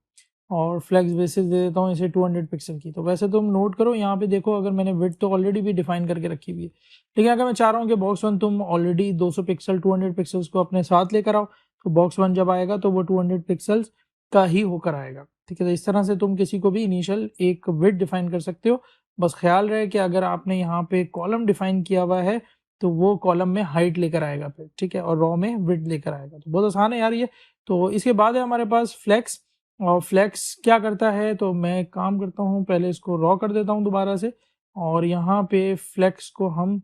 और फ्लेक्स बेसिस दे देता हूँ इसे 200 पिक्सल की, तो वैसे तुम नोट करो यहाँ पे देखो, अगर मैंने विड्थ तो ऑलरेडी भी डिफाइन करके रखी हुई है, लेकिन अगर मैं चाह रहा हूँ कि बॉक्स 1 तुम ऑलरेडी 200 पिक्सल 200 पिक्सल्स को अपने साथ लेकर आओ, तो बॉक्स 1 जब आएगा तो वो 200 पिक्सल्स का ही होकर आएगा, ठीक है। तो इस तरह से तुम किसी को भी इनिशियल एक विड्थ डिफाइन कर सकते हो। बस ख्याल रहे कि अगर आपने यहाँ पे कॉलम डिफाइन किया हुआ है तो वो कॉलम में हाइट लेकर आएगा फिर, ठीक है, और रॉ में विड्थ लेकर आएगा। तो बहुत आसान है यार ये। तो इसके बाद है हमारे पास फ्लेक्स, और फ्लेक्स क्या करता है, तो मैं काम करता हूँ, पहले इसको रॉ कर देता हूँ दोबारा से, और यहाँ पे फ्लेक्स को हम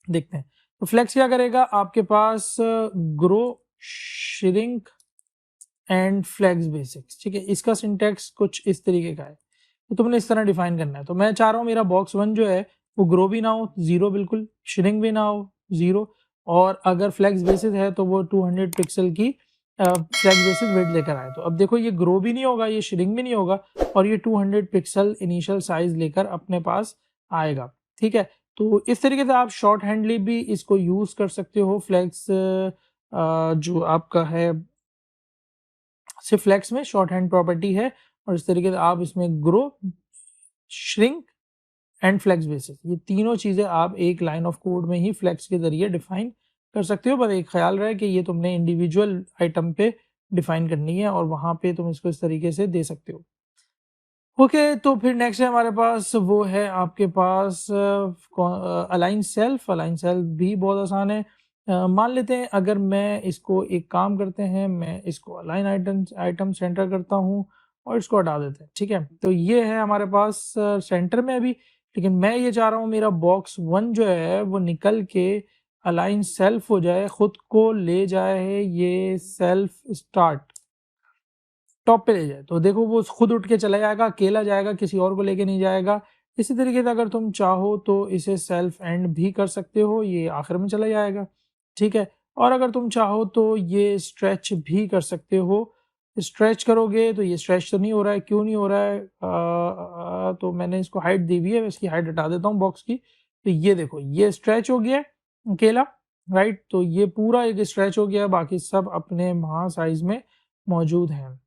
देखते हैं। तो फ्लेक्स क्या करेगा, आपके पास grow, shrink and flex basics, ठीक है। इसका सिंटेक्स कुछ इस तरीके का है, तो तुमने इस तरह डिफाइन करना है। तो मैं चाह रहा हूँ मेरा बॉक्स 1 जो है वो ग्रो भी ना हो 0 बिल्कुल, श्रिंक भी ना हो 0, और अगर फ्लेक्स बेसिस है तो वो 200 पिक्सल की फ्लेक्स बेसिस विड्थ लेकर आए। तो अब देखो ये ग्रो भी नहीं होगा, ये श्रिंक भी नहीं होगा, और ये 200 पिक्सल इनिशियल साइज लेकर अपने पास आएगा। ठीक है, तो इस तरीके से आप शॉर्ट हैंडली भी इसको यूज कर सकते हो। फ्लेक्स जो आपका है, सिर्फ फ्लेक्स में शॉर्ट हैंड प्रॉपर्टी है, और इस तरीके से आप इसमें grow, shrink and flex basis, ये तीनों चीजें आप एक लाइन ऑफ कोड में ही फ्लेक्स के जरिए डिफाइन कर सकते हो। बस एक ख्याल रहे कि ये तुमने इंडिविजुअल आइटम पे डिफाइन करनी है, और वहां पे तुम इसको इस तरीके से दे सकते हो। ओके, तो फिर नेक्स्ट है हमारे पास, वो है आपके पास अलाइन सेल्फ। अलाइन सेल्फ भी बहुत आसान है। मान लेते हैं अगर मैं इसको, एक काम करते हैं, मैं इसको अलाइन आइटम सेंटर करता हूँ और इसको हटा देते हैं। ठीक है, तो ये है हमारे पास सेंटर में अभी, लेकिन मैं ये चाह रहा हूँ मेरा बॉक्स 1 जो है वो निकल के अलाइन सेल्फ हो जाए, खुद को ले जाए ये सेल्फ स्टार्ट टॉप पे ले जाए। तो देखो वो खुद उठ के चला जाएगा, अकेला जाएगा, किसी और को लेके नहीं जाएगा। इसी तरीके से अगर तुम चाहो तो इसे सेल्फ एंड भी कर सकते हो, ये आखिर में चला जाएगा। ठीक है, और अगर तुम चाहो तो ये स्ट्रेच भी कर सकते हो। स्ट्रेच करोगे तो ये स्ट्रेच तो नहीं हो रहा है, क्यों नहीं हो रहा है? तो मैंने इसको हाइट दी हुई है, इसकी हाइट हटा देता हूँ बॉक्स की। तो ये देखो ये स्ट्रेच हो गया अकेला, राइट? तो ये पूरा एक स्ट्रेच हो गया, बाकी सब अपने वहाँ साइज में मौजूद हैं।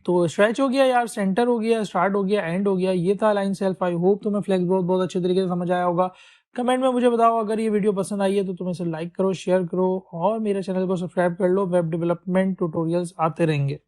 तो स्ट्रेच हो गया यार, सेंटर हो गया, स्टार्ट हो गया, एंड हो गया, ये था अलाइन सेल्फ। आई होप तुम्हें फ्लेक्स बहुत अच्छे तरीके से समझ आया होगा। कमेंट में मुझे बताओ, अगर ये वीडियो पसंद आई है तो तुम इसे लाइक करो, शेयर करो, और मेरे चैनल को सब्सक्राइब कर लो। वेब डेवलपमेंट ट्यूटोरियल्स आते रहेंगे।